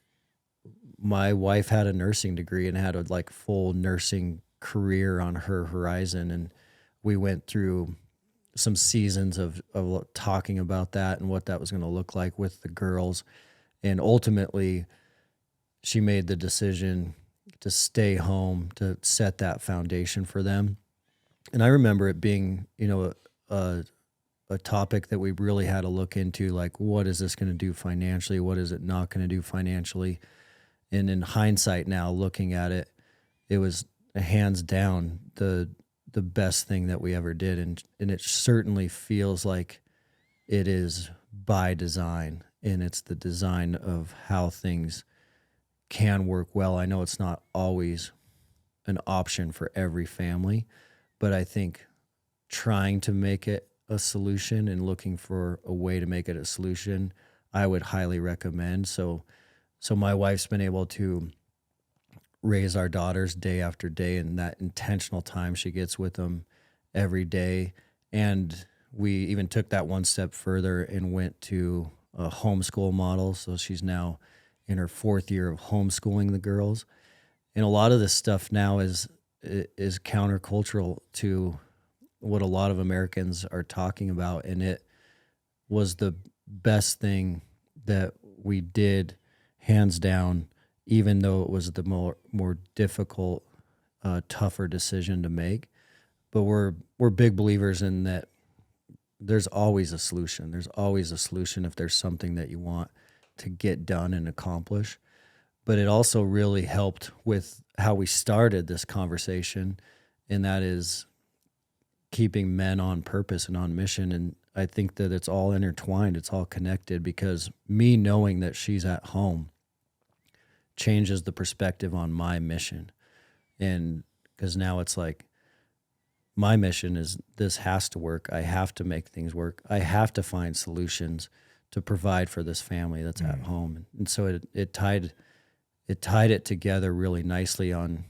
my wife had a nursing degree and had a like full nursing career on her horizon. And we went through some seasons of talking about that and what that was going to look like with the girls. And ultimately, she made the decision to stay home to set that foundation for them. And I remember it being, a topic that we really had to look into, like, what is this going to do financially? What is it not going to do financially? And in hindsight now, looking at it, it was hands down the best thing that we ever did. And it certainly feels like it is by design, and it's the design of how things can work well. I know it's not always an option for every family, but I think trying to make it a solution and looking for a way to make it a solution, I would highly recommend. So my wife's been able to raise our daughters day after day, and that intentional time she gets with them every day. And we even took that one step further and went to a homeschool model. So she's now in her 4th year of homeschooling the girls. And a lot of this stuff now is countercultural to what a lot of Americans are talking about. And it was the best thing that we did, hands down, even though it was the more difficult, tougher decision to make. But we're big believers in that there's always a solution. There's always a solution if there's something that you want to get done and accomplish. But it also really helped with how we started this conversation, and that is keeping men on purpose and on mission. And I think that it's all intertwined. It's all connected, because me knowing that she's at home changes the perspective on my mission. And because now it's like, my mission is this has to work. I have to make things work. I have to find solutions to provide for this family that's at home. And so it tied it together really nicely on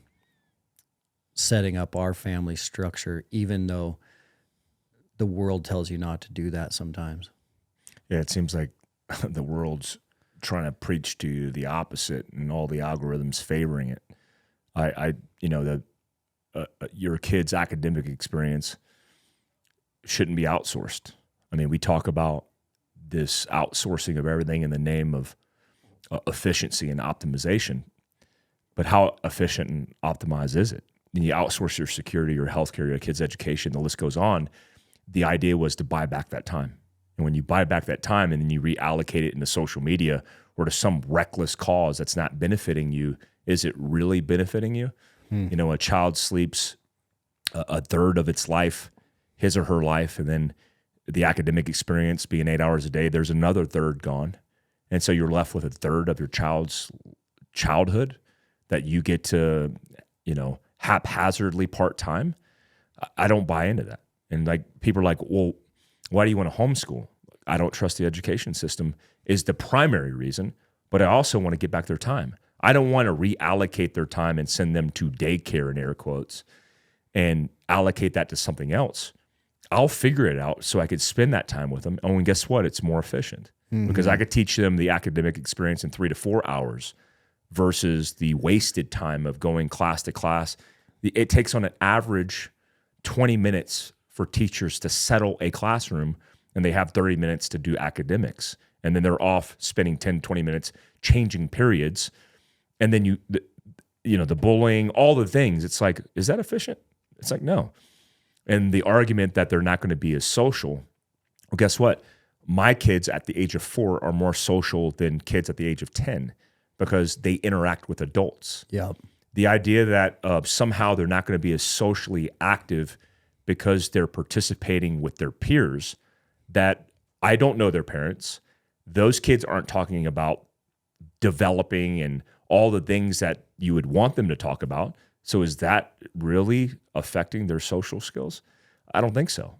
setting up our family structure, even though the world tells you not to do that sometimes. Yeah, it seems like the world's trying to preach to you the opposite, and all the algorithms favoring it. Your kid's academic experience shouldn't be outsourced. I mean, we talk about this outsourcing of everything in the name of efficiency and optimization, but how efficient and optimized is it? You outsource your security, your healthcare, your kids' education, the list goes on. The idea was to buy back that time. And when you buy back that time and then you reallocate it into social media or to some reckless cause that's not benefiting you, is it really benefiting you? You know, a child sleeps a third of its life, his or her life, and then the academic experience being 8 hours a day, there's another third gone. And so you're left with a third of your child's childhood that you get to, haphazardly part-time. I don't buy into that. And like, people are like, well, why do you want to homeschool? I don't trust the education system is the primary reason, but I also want to get back their time. I don't want to reallocate their time and send them to daycare, in air quotes, and allocate that to something else. I'll figure it out so I could spend that time with them. Oh, and guess what? It's more efficient because I could teach them the academic experience in 3 to 4 hours versus the wasted time of going class to class. It takes on an average 20 minutes for teachers to settle a classroom, and they have 30 minutes to do academics. And then they're off spending 10, 20 minutes changing periods. And then the bullying, all the things. It's like, is that efficient? It's like, no. And the argument that they're not going to be as social, well, guess what? My kids at the age of 4 are more social than kids at the age of 10 because they interact with adults. Yeah. The idea that somehow they're not going to be as socially active because they're participating with their peers, that I don't know their parents. Those kids aren't talking about developing and all the things that you would want them to talk about. So is that really affecting their social skills? I don't think so.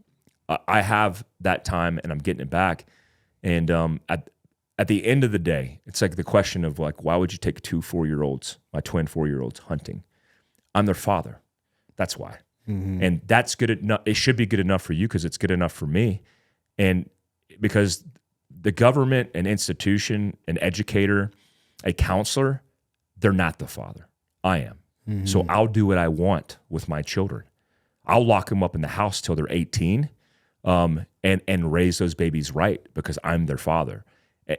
I have that time and I'm getting it back. And at the end of the day, it's like the question of like, why would you take 2 4-year-olds, my twin 4-year-olds, hunting? I'm their father. That's why. And that's good enough. It should be good enough for you because it's good enough for me. And because the government, an institution, an educator, a counselor, they're not the father. I am. So I'll do what I want with my children. I'll lock them up in the house till they're 18 and raise those babies right because I'm their father.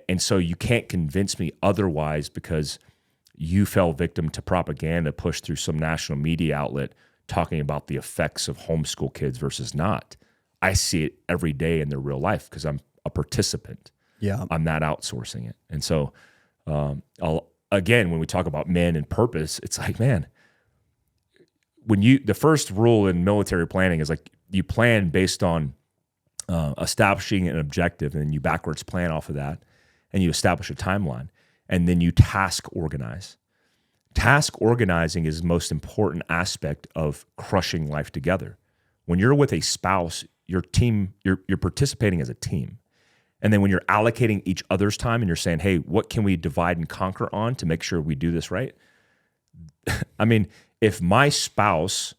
And so you can't convince me otherwise because you fell victim to propaganda pushed through some national media outlet talking about the effects of homeschool kids versus not. I see it every day in their real life because I'm a participant. Yeah. I'm not outsourcing it. And so when we talk about men and purpose, it's like, man, the first rule in military planning is like you plan based on establishing an objective, and then you backwards plan off of that, and you establish a timeline, and then you task organize. Task organizing is the most important aspect of crushing life together. When you're with a spouse, your team, you're participating as a team. And then when you're allocating each other's time and you're saying, hey, what can we divide and conquer on to make sure we do this right? I mean, if my spouse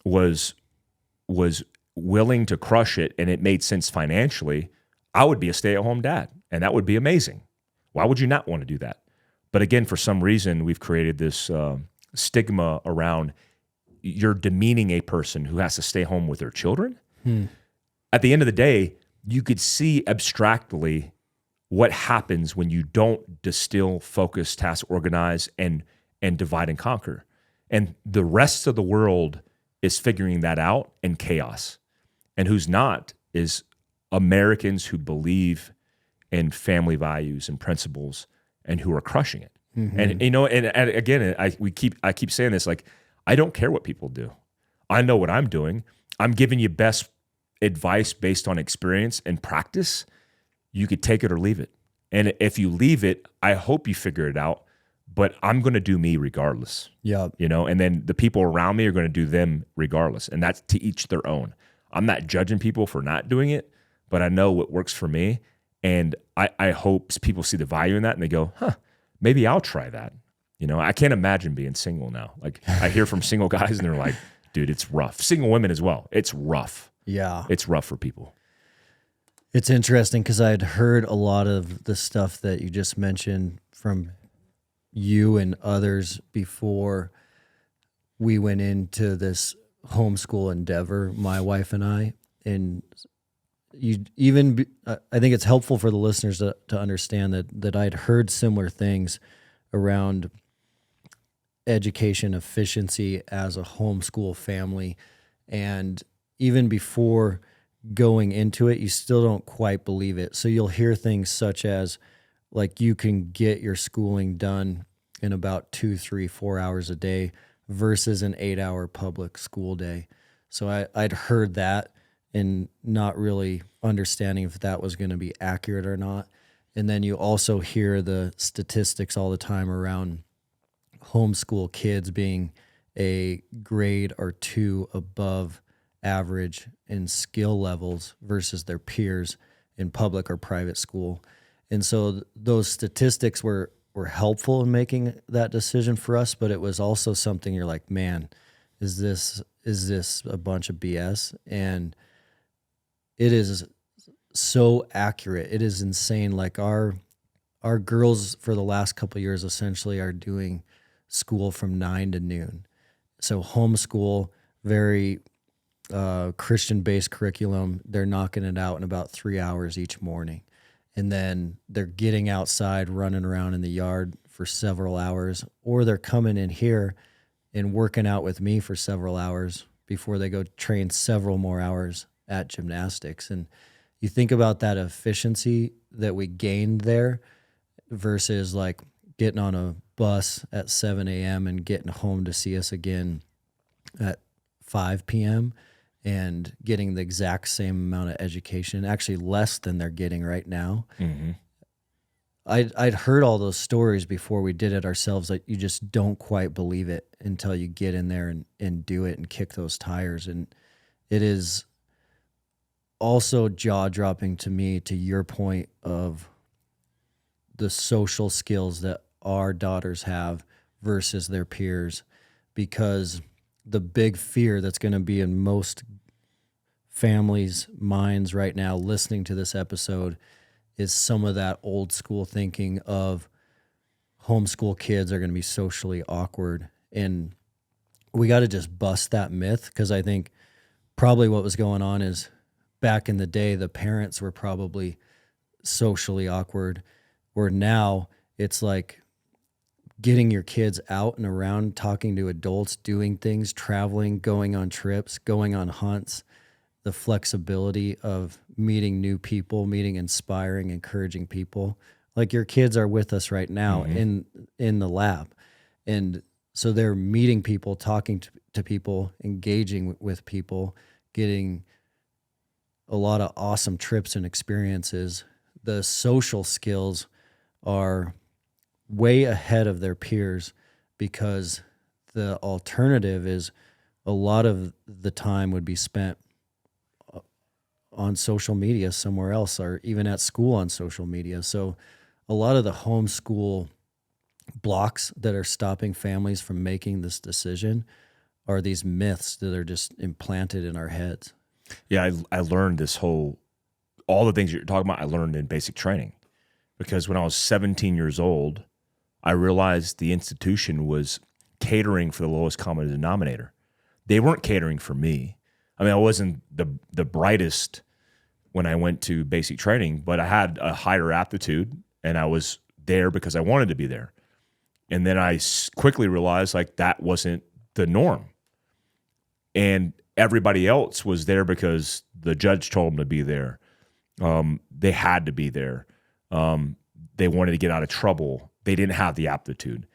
was willing to crush it and it made sense financially, I would be a stay-at-home dad, and that would be amazing. Why would you not want to do that? But again, for some reason, we've created this stigma around you're demeaning a person who has to stay home with their children. At the end of the day, you could see abstractly what happens when you don't distill, focus, task, organize, and divide and conquer. And the rest of the world is figuring that out in chaos. And who's not is Americans who believe in family values and principles and who are crushing it. And again, I keep saying this, like, I don't care what people do. I know what I'm doing. I'm giving you best advice based on experience and practice, you could take it or leave it. And if you leave it, I hope you figure it out, but I'm going to do me regardless. Yeah. And then the people around me are going to do them regardless. And that's to each their own. I'm not judging people for not doing it, but I know what works for me. And I hope people see the value in that and they go, maybe I'll try that. I can't imagine being single now. Like I hear from single guys and they're like, dude, it's rough. Single women as well. It's rough. Yeah. It's rough for people. It's interesting because I had heard a lot of the stuff that you just mentioned from you and others before we went into this homeschool endeavor, my wife and I. And I think it's helpful for the listeners to understand that I'd heard similar things around education efficiency as a homeschool family. And even before going into it, you still don't quite believe it. So you'll hear things such as, like, you can get your schooling done in about 2, 3, 4 hours a day versus an 8-hour public school day. So I'd heard that and not really understanding if that was going to be accurate or not. And then you also hear the statistics all the time around homeschool kids being a grade or 2 above average in skill levels versus their peers in public or private school. And so those statistics were helpful in making that decision for us, but it was also something you're like, man, is this a bunch of BS? And it is so accurate. It is insane. Like our girls for the last couple of years essentially are doing school from 9 to noon. So homeschool, very Christian-based curriculum. They're knocking it out in about 3 hours each morning. And then they're getting outside, running around in the yard for several hours, or they're coming in here and working out with me for several hours before they go train several more hours at gymnastics. And you think about that efficiency that we gained there versus like getting on a bus at 7 a.m. and getting home to see us again at 5 p.m. and getting the exact same amount of education, actually less than they're getting right now. Mm-hmm. I'd heard all those stories before we did it ourselves. Like, you just don't quite believe it until you get in there and do it and kick those tires. And it is also jaw-dropping to me, to your point of the social skills that our daughters have versus their peers, because the big fear that's going to be in most families' minds right now listening to this episode is some of that old school thinking of homeschool kids are going to be socially awkward. And we got to just bust that myth, because I think probably what was going on is back in the day, the parents were probably socially awkward, where now it's like getting your kids out and around, talking to adults, doing things, traveling, going on trips, going on hunts, the flexibility of meeting new people, meeting inspiring, encouraging people. Like, your kids are with us right now in the lab. And so they're meeting people, talking to people, engaging with people, getting a lot of awesome trips and experiences. The social skills are way ahead of their peers, because the alternative is a lot of the time would be spent on social media somewhere else, or even at school on social media. So a lot of the homeschool blocks that are stopping families from making this decision are these myths that are just implanted in our heads. Yeah, I learned all the things you're talking about, I learned in basic training. Because when I was 17 years old, I realized the institution was catering for the lowest common denominator. They weren't catering for me. I mean, I wasn't the brightest when I went to basic training, but I had a higher aptitude, and I was there because I wanted to be there. And then I quickly realized, like, that wasn't the norm. And everybody else was there because the judge told them to be there. They had to be there. They wanted to get out of trouble. They didn't have the aptitude.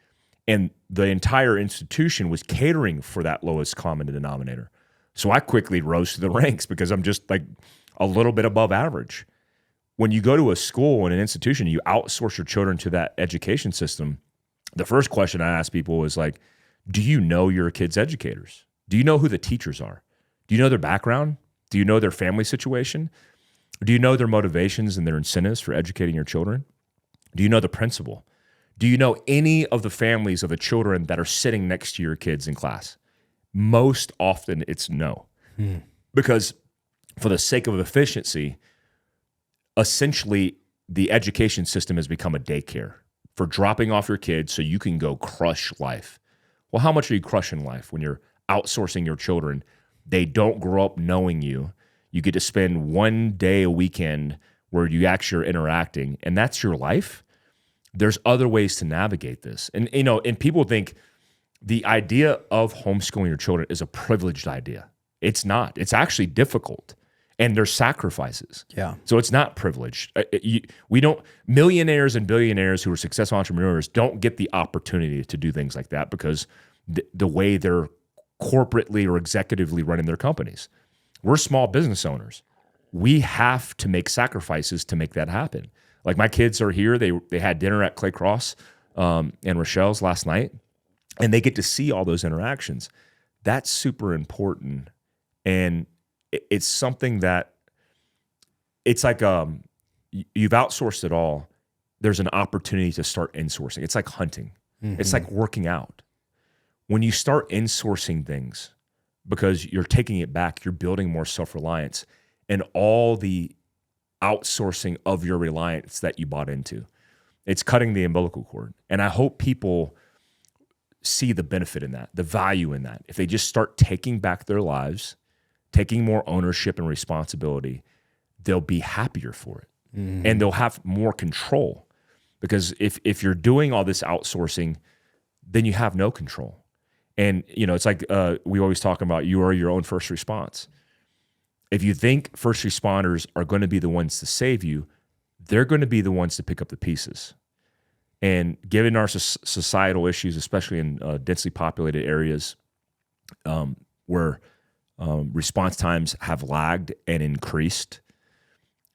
And the entire institution was catering for that lowest common denominator. So I quickly rose to the ranks because I'm just like a little bit above average. When you go to a school and an institution, you outsource your children to that education system. The first question I ask people is like, do you know your kids' educators? Do you know who the teachers are? Do you know their background? Do you know their family situation? Do you know their motivations and their incentives for educating your children? Do you know the principal? Do you know any of the families of the children that are sitting next to your kids in class? Most often it's no. Because for the sake of efficiency, essentially the education system has become a daycare for dropping off your kids so you can go crush life. Well, how much are you crushing life when you're outsourcing your children? They don't grow up knowing you. You get to spend one day a weekend where you actually are interacting, and that's your life. There's other ways to navigate this. And and people think the idea of homeschooling your children is a privileged idea. It's not. It's actually difficult. And there's sacrifices. Yeah. So it's not privileged. We don't, millionaires and billionaires who are successful entrepreneurs don't get the opportunity to do things like that because the way they're corporately or executively running their companies. We're small business owners. We have to make sacrifices to make that happen. Like my kids are here. They had dinner at Clay Cross and Rochelle's last night, and they get to see all those interactions. That's super important. And it's something that it's like you've outsourced it all. There's an opportunity to start insourcing. It's like hunting. It's like working out. When you start insourcing things because you're taking it back, you're building more self-reliance and all the outsourcing of your reliance that you bought into. It's cutting the umbilical cord. And I hope people see the benefit in that, the value in that. If they just start taking back their lives, taking more ownership and responsibility, they'll be happier for it. And they'll have more control. Because if you're doing all this outsourcing, then you have no control. And it's like we always talk about, you are your own first response. If you think first responders are going to be the ones to save you, they're going to be the ones to pick up the pieces. And given our societal issues, especially in densely populated areas where response times have lagged and increased,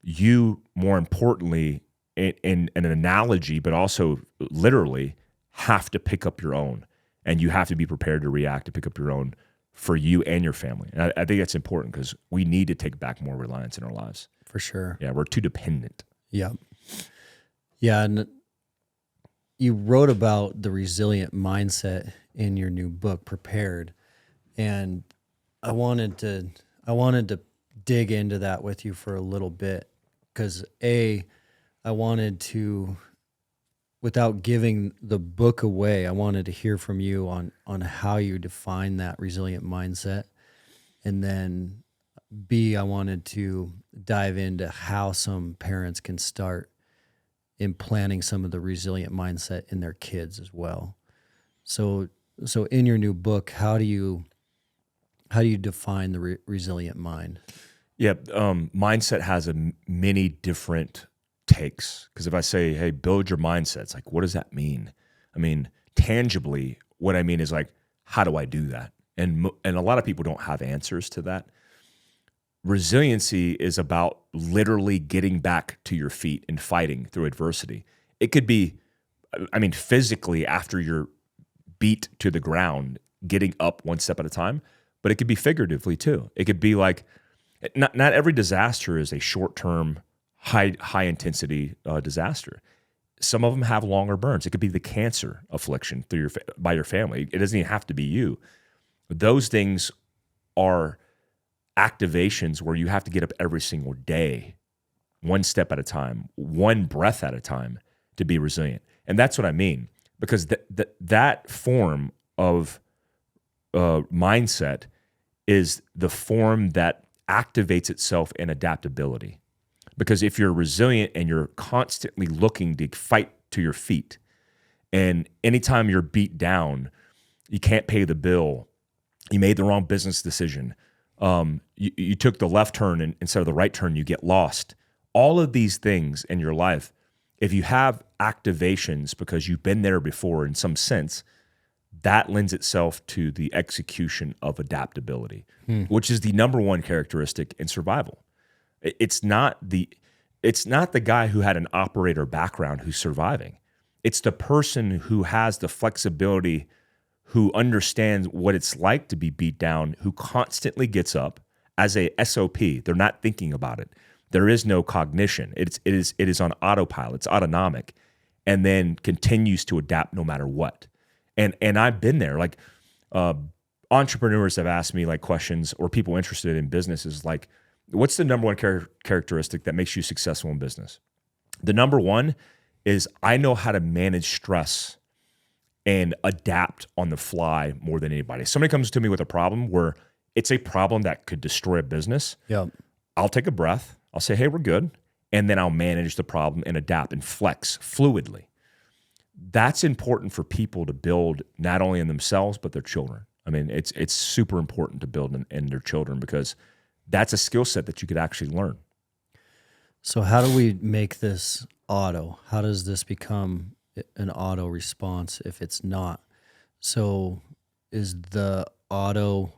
you, more importantly, in an analogy, but also literally, have to pick up your own. And you have to be prepared to react to pick up your own for you and your family. And I think that's important because we need to take back more reliance in our lives. For sure. Yeah, we're too dependent. Yeah. Yeah, and you wrote about the resilient mindset in your new book, Prepared. And I wanted to dig into that with you for a little bit because I wanted to, without giving the book away, I wanted to hear from you on how you define that resilient mindset. And then B, I wanted to dive into how some parents can start implanting some of the resilient mindset in their kids as well. So in your new book, how do you define the resilient mind? Yeah, mindset has many different takes. Because if I say, hey, build your mindset, it's like, what does that mean? I mean, tangibly, what I mean is like, how do I do that? And a lot of people don't have answers to that. Resiliency is about literally getting back to your feet and fighting through adversity. It could be, physically after you're beat to the ground, getting up one step at a time, but it could be figuratively too. It could be like, not every disaster is a short-term, high intensity disaster. Some of them have longer burns. It could be the cancer affliction by your family. It doesn't even have to be you. Those things are activations where you have to get up every single day, one step at a time, one breath at a time to be resilient. And that's what I mean, because that form of mindset is the form that activates itself in adaptability. Because if you're resilient and you're constantly looking to fight to your feet, and anytime you're beat down, you can't pay the bill, you made the wrong business decision, you took the left turn instead of the right turn, you get lost. All of these things in your life, if you have activations because you've been there before in some sense, that lends itself to the execution of adaptability, which is the number one characteristic in survival. It's not the guy who had an operator background who's surviving. It's the person who has the flexibility, who understands what it's like to be beat down, who constantly gets up as a SOP. They're not thinking about it. There is no cognition. It is on autopilot. It's autonomic, and then continues to adapt no matter what. And I've been there. Like entrepreneurs have asked me like questions, or people interested in businesses, like, what's the number one characteristic that makes you successful in business? The number one is I know how to manage stress and adapt on the fly more than anybody. Somebody comes to me with a problem where it's a problem that could destroy a business. Yeah. I'll take a breath. I'll say, hey, we're good. And then I'll manage the problem and adapt and flex fluidly. That's important for people to build not only in themselves, but their children. I mean, it's super important to build in their children, because that's a skill set that you could actually learn. So how do we make this auto? How does this become an auto response if it's not? So is the auto,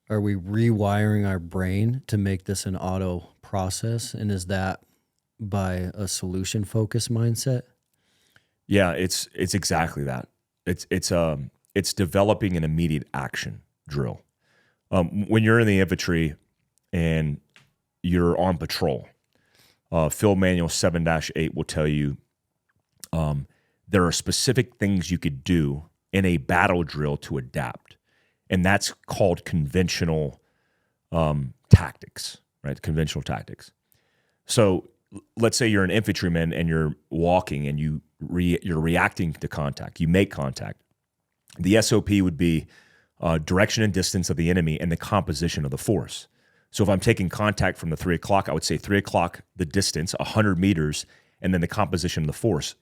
are we rewiring our brain to make this an auto process? And is that by a solution focused mindset? Yeah, it's exactly that. It's developing an immediate action drill. When you're in the infantry and you're on patrol, Field Manual 7-8 will tell you there are specific things you could do in a battle drill to adapt, and that's called conventional tactics, right? Conventional tactics. So let's say you're an infantryman and you're walking and you're reacting to contact. You make contact. The SOP would be direction and distance of the enemy and the composition of the force. So if I'm taking contact from the 3 o'clock, I would say 3 o'clock, the distance, 100 meters, and then the composition of the force.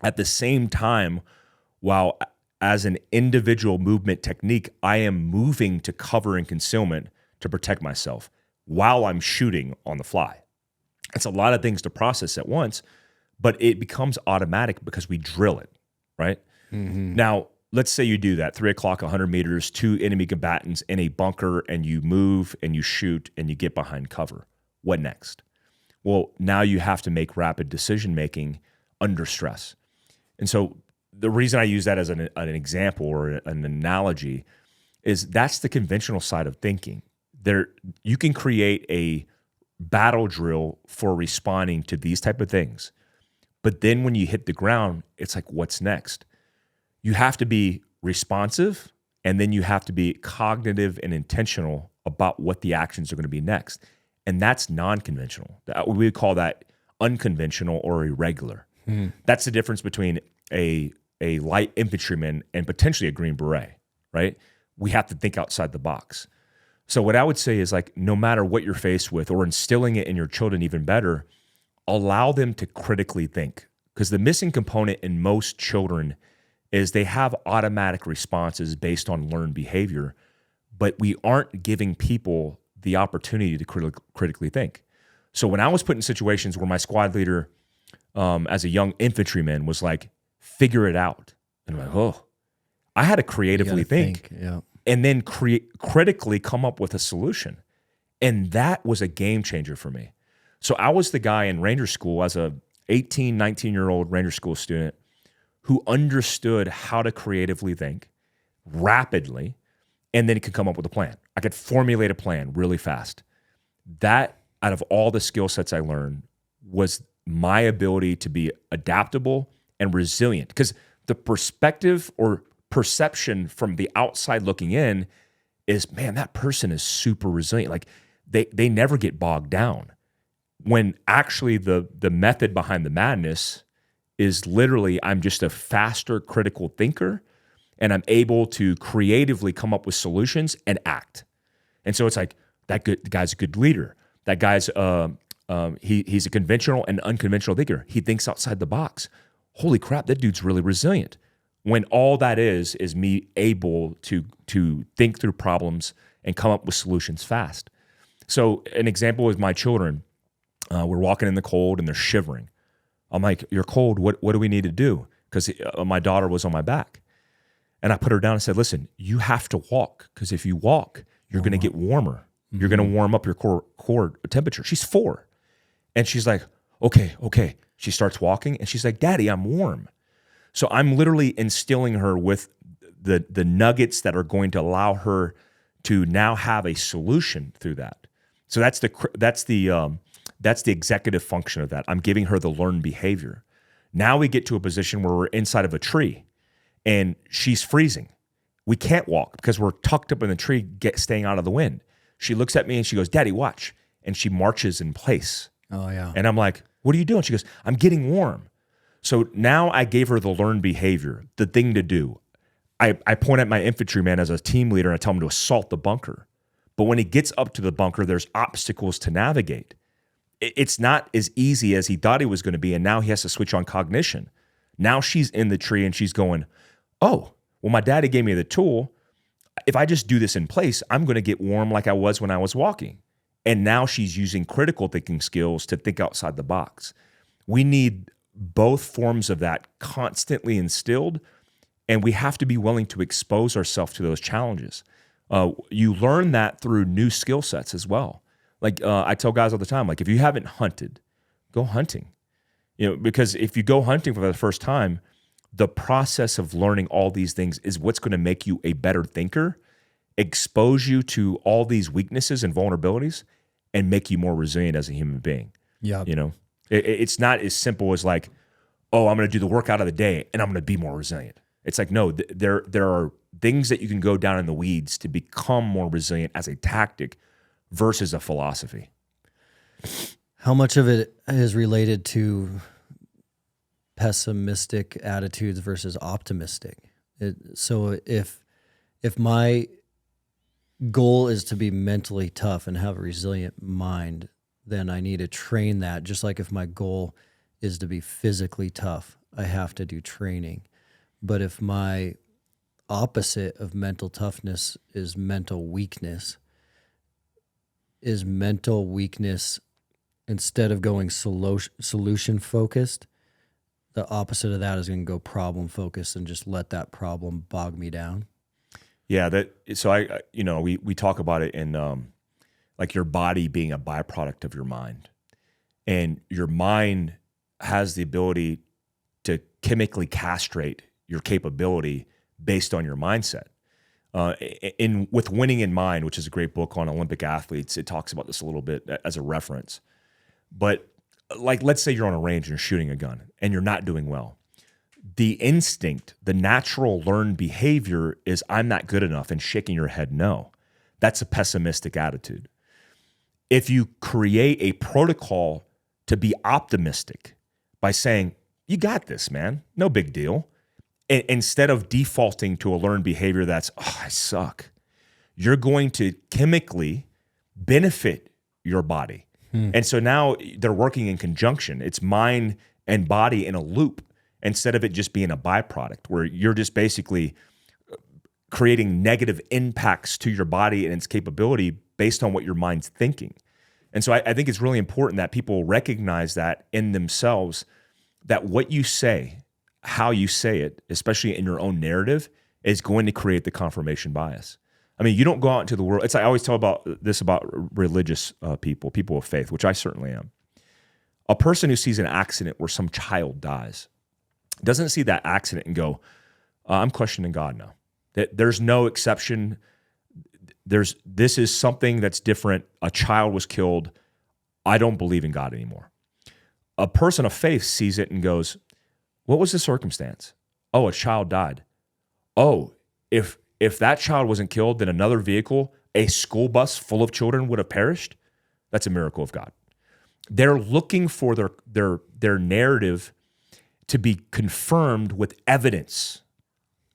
At the same time, while as an individual movement technique, I am moving to cover and concealment to protect myself while I'm shooting on the fly. It's a lot of things to process at once, but it becomes automatic because we drill it, right? Mm-hmm. Now, let's say you do that, 3 o'clock, 100 meters, 2 enemy combatants in a bunker, and you move and you shoot and you get behind cover. What next? Well, now you have to make rapid decision-making under stress. And so the reason I use that as an example or an analogy is that's the conventional side of thinking. You can create a battle drill for responding to these type of things. But then when you hit the ground, it's like, what's next? You have to be responsive, and then you have to be cognitive and intentional about what the actions are going to be next. And that's non-conventional. We would call that unconventional or irregular. That's the difference between a light infantryman and potentially a Green Beret, right? We have to think outside the box. So what I would say is, like, no matter what you're faced with, or instilling it in your children even better, allow them to critically think. Because the missing component in most children is they have automatic responses based on learned behavior, but we aren't giving people the opportunity to critically think. So when I was put in situations where my squad leader, as a young infantryman, was like, figure it out. And I'm like, oh, I had to creatively think. Yeah. And then critically come up with a solution. And that was a game changer for me. So I was the guy in Ranger School as a 18, 19-year-old Ranger School student who understood how to creatively think rapidly, and then could come up with a plan. I could formulate a plan really fast. That, out of all the skill sets I learned, was my ability to be adaptable and resilient. Because the perspective or perception from the outside looking in is, man, that person is super resilient. Like they never get bogged down. When actually the method behind the madness is literally, I'm just a faster critical thinker, and I'm able to creatively come up with solutions and act. And so it's like, the guy's a good leader. That guy's he's a conventional and unconventional thinker. He thinks outside the box. Holy crap, that dude's really resilient. When all that is me able to think through problems and come up with solutions fast. So an example is my children. We're walking in the cold and they're shivering. I'm like, you're cold. What do we need to do? Because my daughter was on my back. And I put her down and said, listen, you have to walk, because if you walk, you're going to get warmer. You're going to warm up your core temperature. She's 4. And she's like, okay. She starts walking and she's like, Daddy, I'm warm. So I'm literally instilling her with the nuggets that are going to allow her to now have a solution through that. So that's the executive function of that. I'm giving her the learned behavior. Now we get to a position where we're inside of a tree and she's freezing. We can't walk because we're tucked up in the tree, staying out of the wind. She looks at me and she goes, Daddy, watch. And she marches in place. Oh, yeah. And I'm like, what are you doing? She goes, I'm getting warm. So now I gave her the learned behavior, the thing to do. I point at my infantryman as a team leader and I tell him to assault the bunker. But when he gets up to the bunker, there's obstacles to navigate. It's not as easy as he thought it was going to be, and now he has to switch on cognition. Now she's in the tree and she's going, oh, well, my daddy gave me the tool. If I just do this in place, I'm going to get warm like I was when I was walking. And now she's using critical thinking skills to think outside the box. We need both forms of that constantly instilled, and we have to be willing to expose ourselves to those challenges. You learn that through new skill sets as well. Like I tell guys all the time, like if you haven't hunted, go hunting. Because if you go hunting for the first time, the process of learning all these things is what's going to make you a better thinker, expose you to all these weaknesses and vulnerabilities, and make you more resilient as a human being. Yeah. It's not as simple as like, oh, I'm going to do the workout of the day and I'm going to be more resilient. It's like, no, there are things that you can go down in the weeds to become more resilient as a tactic versus a philosophy. How much of it is related to pessimistic attitudes versus optimistic? So if my goal is to be mentally tough and have a resilient mind, then I need to train that. Just like if my goal is to be physically tough, I have to do training. But if my opposite of mental toughness is mental weakness, instead of going solution focused, the opposite of that is going to go problem focused and just let that problem bog me down. Yeah, we talk about it in like your body being a byproduct of your mind, and your mind has the ability to chemically castrate your capability based on your mindset. With Winning in Mind, which is a great book on Olympic athletes, it talks about this a little bit as a reference. But like, let's say you're on a range and you're shooting a gun and you're not doing well. The instinct, the natural learned behavior is I'm not good enough, and shaking your head no. That's a pessimistic attitude. If you create a protocol to be optimistic by saying, you got this, man, no big deal, instead of defaulting to a learned behavior that's, oh, I suck, you're going to chemically benefit your body. And so now they're working in conjunction. It's mind and body in a loop instead of it just being a byproduct where you're just basically creating negative impacts to your body and its capability based on what your mind's thinking. And so I think it's really important that people recognize that in themselves, that what you say, how you say it, especially in your own narrative, is going to create the confirmation bias. I mean, you don't go out into the world. It's like I always tell about religious people of faith, which I certainly am. A person who sees an accident where some child dies doesn't see that accident and go, I'm questioning God now. There's no exception. This is something that's different. A child was killed. I don't believe in God anymore. A person of faith sees it and goes, what was the circumstance? Oh, a child died. Oh, if that child wasn't killed, then another vehicle, a school bus full of children would have perished. That's a miracle of God. They're looking for their narrative to be confirmed with evidence,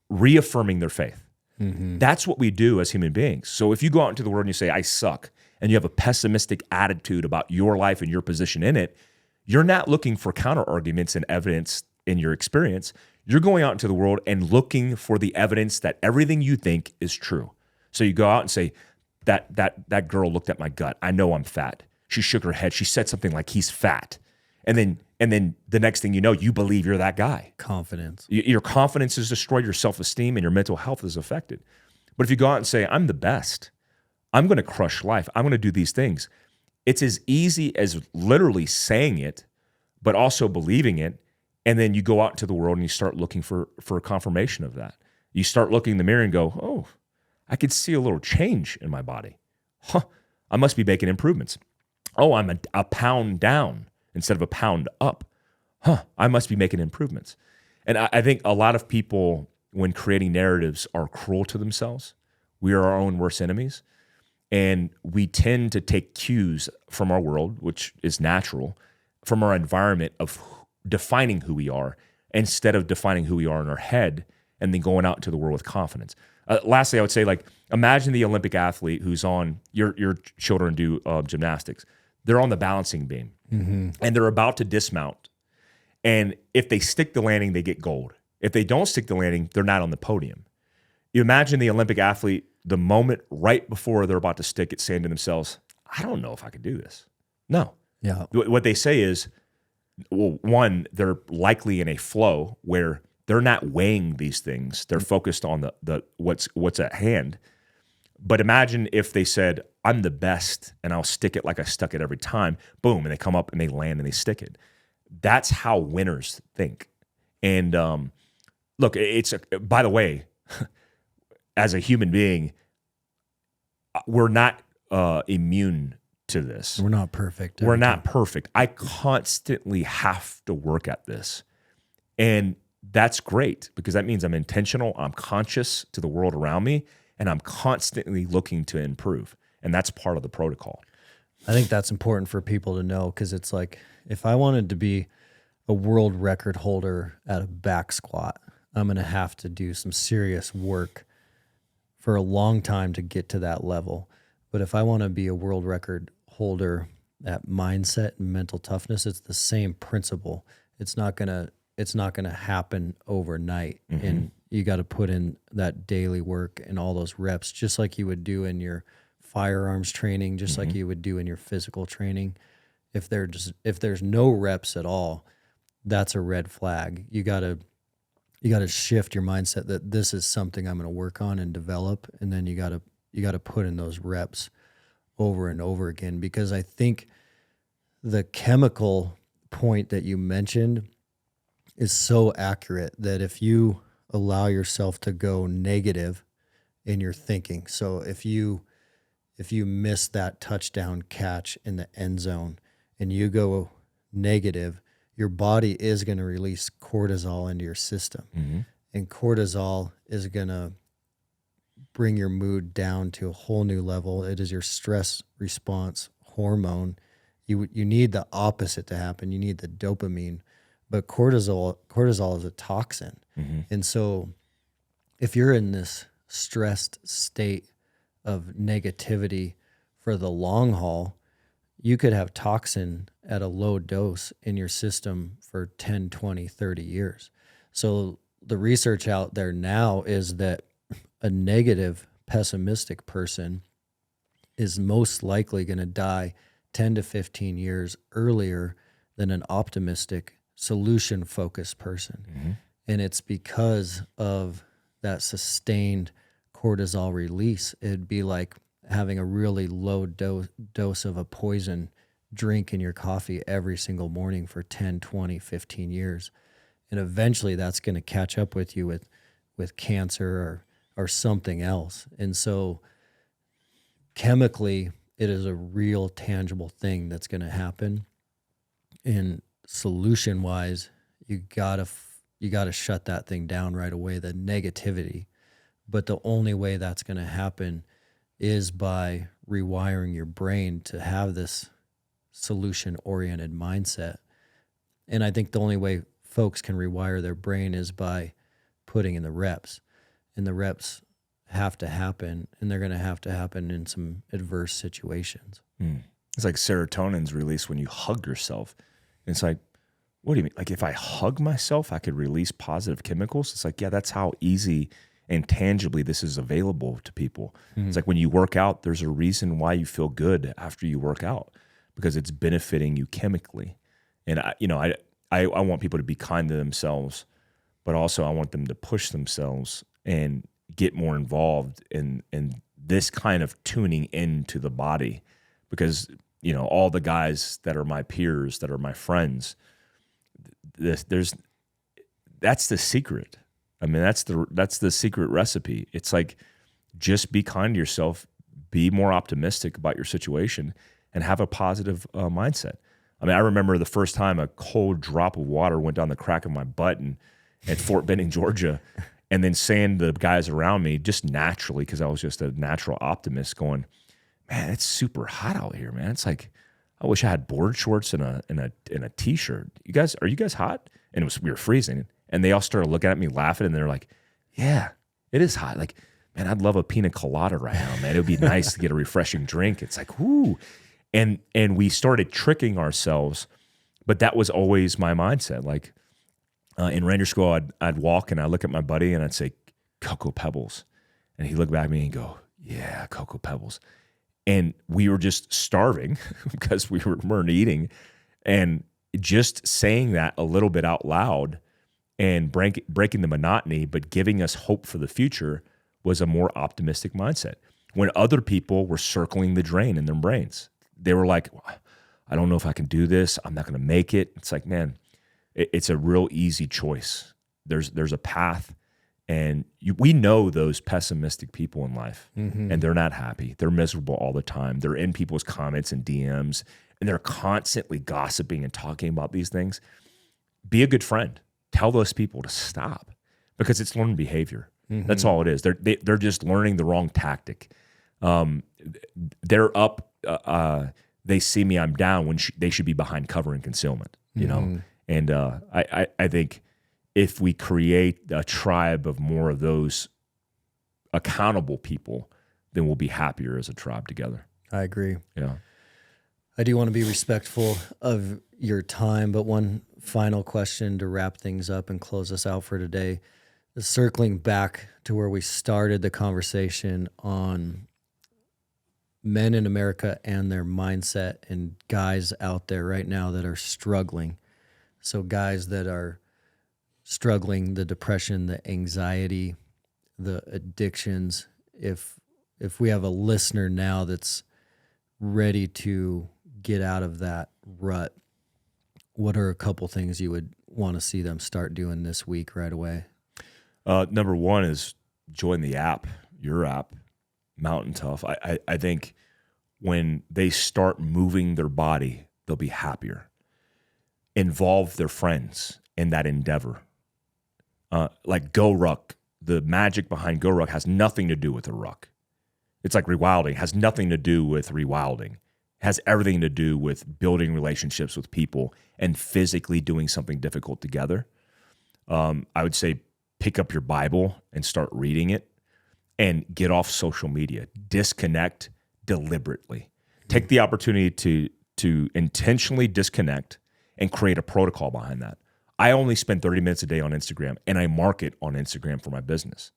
reaffirming their faith. Mm-hmm. That's what we do as human beings. So if you go out into the world and you say, I suck, and you have a pessimistic attitude about your life and your position in it, you're not looking for counter arguments and evidence in your experience. You're going out into the world and looking for the evidence that everything you think is true. So you go out and say, that girl looked at my gut. I know I'm fat. She shook her head. She said something like, he's fat. And then the next thing you know, you believe you're that guy. Confidence. Your confidence is destroyed, your self-esteem and your mental health is affected. But if you go out and say, I'm the best, I'm going to crush life, I'm going to do these things, it's as easy as literally saying it, but also believing it. And then you go out into the world and you start looking for a confirmation of that. You start looking in the mirror and go, oh, I could see a little change in my body. I must be making improvements. Oh, I'm a pound down instead of a pound up. I must be making improvements. And I think a lot of people, when creating narratives, are cruel to themselves. We are our own worst enemies. And we tend to take cues from our world, which is natural, from our environment of defining who we are, instead of defining who we are in our head and then going out into the world with confidence. Lastly, I would say, imagine the Olympic athlete who's on, your children do gymnastics. They're on the balancing beam and they're about to dismount. And if they stick the landing, they get gold. If they don't stick the landing, they're not on the podium. You imagine the Olympic athlete, the moment right before they're about to stick it, saying to themselves, I don't know if I could do this. No. Yeah. What they say is, well, one, they're likely in a flow where they're not weighing these things. They're focused on the what's at hand. But imagine if they said, I'm the best and I'll stick it like I stuck it every time. Boom. And they come up and they land and they stick it. That's how winners think. And look, by the way, as a human being, we're not immune to this. We're not perfect. We're not perfect. I constantly have to work at this. And that's great because that means I'm intentional, I'm conscious to the world around me, and I'm constantly looking to improve. And that's part of the protocol. I think that's important for people to know because it's like, if I wanted to be a world record holder at a back squat, I'm going to have to do some serious work for a long time to get to that level. But if I want to be a world record holder at mindset and mental toughness, it's the same principle. It's not gonna happen overnight. And you got to put in that daily work and all those reps, just like you would do in your firearms training, just like you would do in your physical training. If there's no reps at all, that's a red flag. You got to shift your mindset that this is something I'm going to work on and develop, and then you got to put in those reps over and over again, because I think the chemical point that you mentioned is so accurate that if you allow yourself to go negative in your thinking, so if you miss that touchdown catch in the end zone and you go negative, your body is going to release cortisol into your system. And cortisol is going to bring your mood down to a whole new level. It is your stress response hormone. You need the opposite to happen. You need the dopamine. But cortisol is a toxin. And so if you're in this stressed state of negativity for the long haul, you could have toxin at a low dose in your system for 10, 20, 30 years. So the research out there now is that a negative, pessimistic person is most likely going to die 10 to 15 years earlier than an optimistic, solution-focused person. And it's because of that sustained cortisol release. It'd be like having a really low dose of a poison drink in your coffee every single morning for 10, 20, 15 years. And eventually that's going to catch up with you with cancer or something else. And so chemically, it is a real tangible thing that's going to happen. And solution-wise, you gotta shut that thing down right away, the negativity. But the only way that's going to happen is by rewiring your brain to have this solution-oriented mindset. And I think the only way folks can rewire their brain is by putting in the reps. And the reps have to happen, and they're going to happen in some adverse situations. It's like serotonin's released when you hug yourself. And it's like, what do you mean? Like if I hug myself, I could release positive chemicals? It's like, yeah, that's how easy and tangibly this is available to people. It's like when you work out, there's a reason why you feel good after you work out, because it's benefiting you chemically. And I want people to be kind to themselves, but also I want them to push themselves and get more involved in this kind of tuning into the body, because all the guys that are my peers, that are my friends, that's the secret. I mean, that's the secret recipe. It's like, just be kind to yourself, be more optimistic about your situation, and have a positive mindset. I mean, I remember the first time a cold drop of water went down the crack of my butt at Fort Benning, Georgia, and then saying to the guys around me, just naturally, because I was just a natural optimist, going, man, it's super hot out here, man. It's like, I wish I had board shorts and a t-shirt. Are you guys hot? And we were freezing. And they all started looking at me, laughing, and they're like, yeah, it is hot. Like, man, I'd love a pina colada right now, man. It would be nice to get a refreshing drink. It's like, whoo. And we started tricking ourselves, but that was always my mindset. Like, in Ranger School, I'd walk and I'd look at my buddy and I'd say, Cocoa Pebbles. And he'd look back at me and go, yeah, Cocoa Pebbles. And we were just starving because we weren't eating. And just saying that a little bit out loud and breaking the monotony, but giving us hope for the future, was a more optimistic mindset. When other people were circling the drain in their brains, they were like, I don't know if I can do this. I'm not going to make it. It's like, man, it's a real easy choice. There's a path, and we know those pessimistic people in life, and they're not happy. They're miserable all the time. They're in people's comments and DMs, and they're constantly gossiping and talking about these things. Be a good friend. Tell those people to stop, because it's learned behavior. That's all it is. They're just learning the wrong tactic. They're up. They see me, I'm down, when they should be behind cover and concealment. And I think if we create a tribe of more of those accountable people, then we'll be happier as a tribe together. I agree. Yeah. I do want to be respectful of your time, but one final question to wrap things up and close us out for today. Circling back to where we started the conversation on men in America and their mindset, and guys out there right now that are struggling. So guys that are struggling, the depression, the anxiety, the addictions. If we have a listener now that's ready to get out of that rut, what are a couple things you would want to see them start doing this week right away? Number one is join the app, your app, Mountain Tough. I think when they start moving their body, they'll be happier. Involve their friends in that endeavor. Like Go Ruck, the magic behind Go Ruck has nothing to do with the ruck. It's like rewilding. It has nothing to do with rewilding. It has everything to do with building relationships with people and physically doing something difficult together. I would say pick up your Bible and start reading it, and get off social media. Disconnect deliberately. Take the opportunity to intentionally disconnect and create a protocol behind that. I only spend 30 minutes a day on Instagram, and I market on Instagram for my business.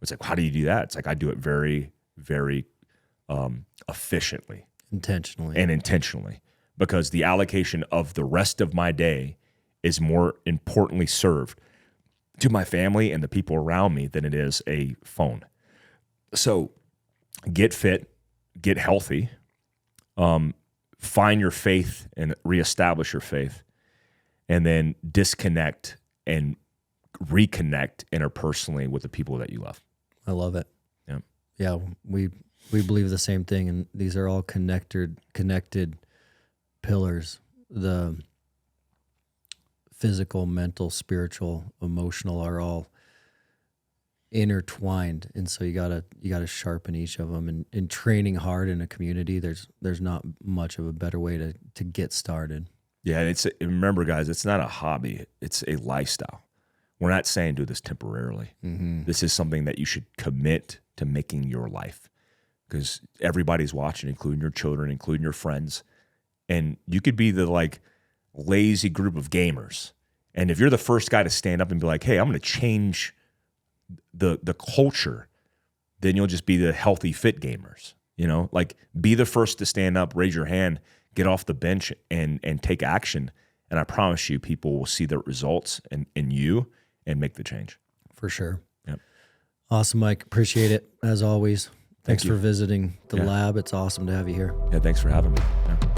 It's like, how do you do that? It's like, I do it very, very efficiently. Intentionally. Because the allocation of the rest of my day is more importantly served to my family and the people around me than it is a phone. So get fit, get healthy, find your faith and reestablish your faith, and then disconnect and reconnect interpersonally with the people that you love. I love it. Yeah. Yeah, we believe the same thing, and these are all connected pillars. The physical, mental, spiritual, emotional are all intertwined, and so you gotta sharpen each of them. And in training hard in a community, there's not much of a better way to get started. Yeah, and remember, guys, it's not a hobby; it's a lifestyle. We're not saying do this temporarily. This is something that you should commit to making your life, because everybody's watching, including your children, including your friends, and you could be the lazy group of gamers. And if you're the first guy to stand up and be like, hey, I'm going to change the culture, then you'll just be the healthy, fit gamers. Be the first to stand up, raise your hand, get off the bench and take action. And I promise you, people will see the results in you and make the change. For sure. Yep. Awesome, Mike. Appreciate it as always. Thanks you. for visiting the lab. It's awesome to have you here. Yeah, thanks for having me. Yeah.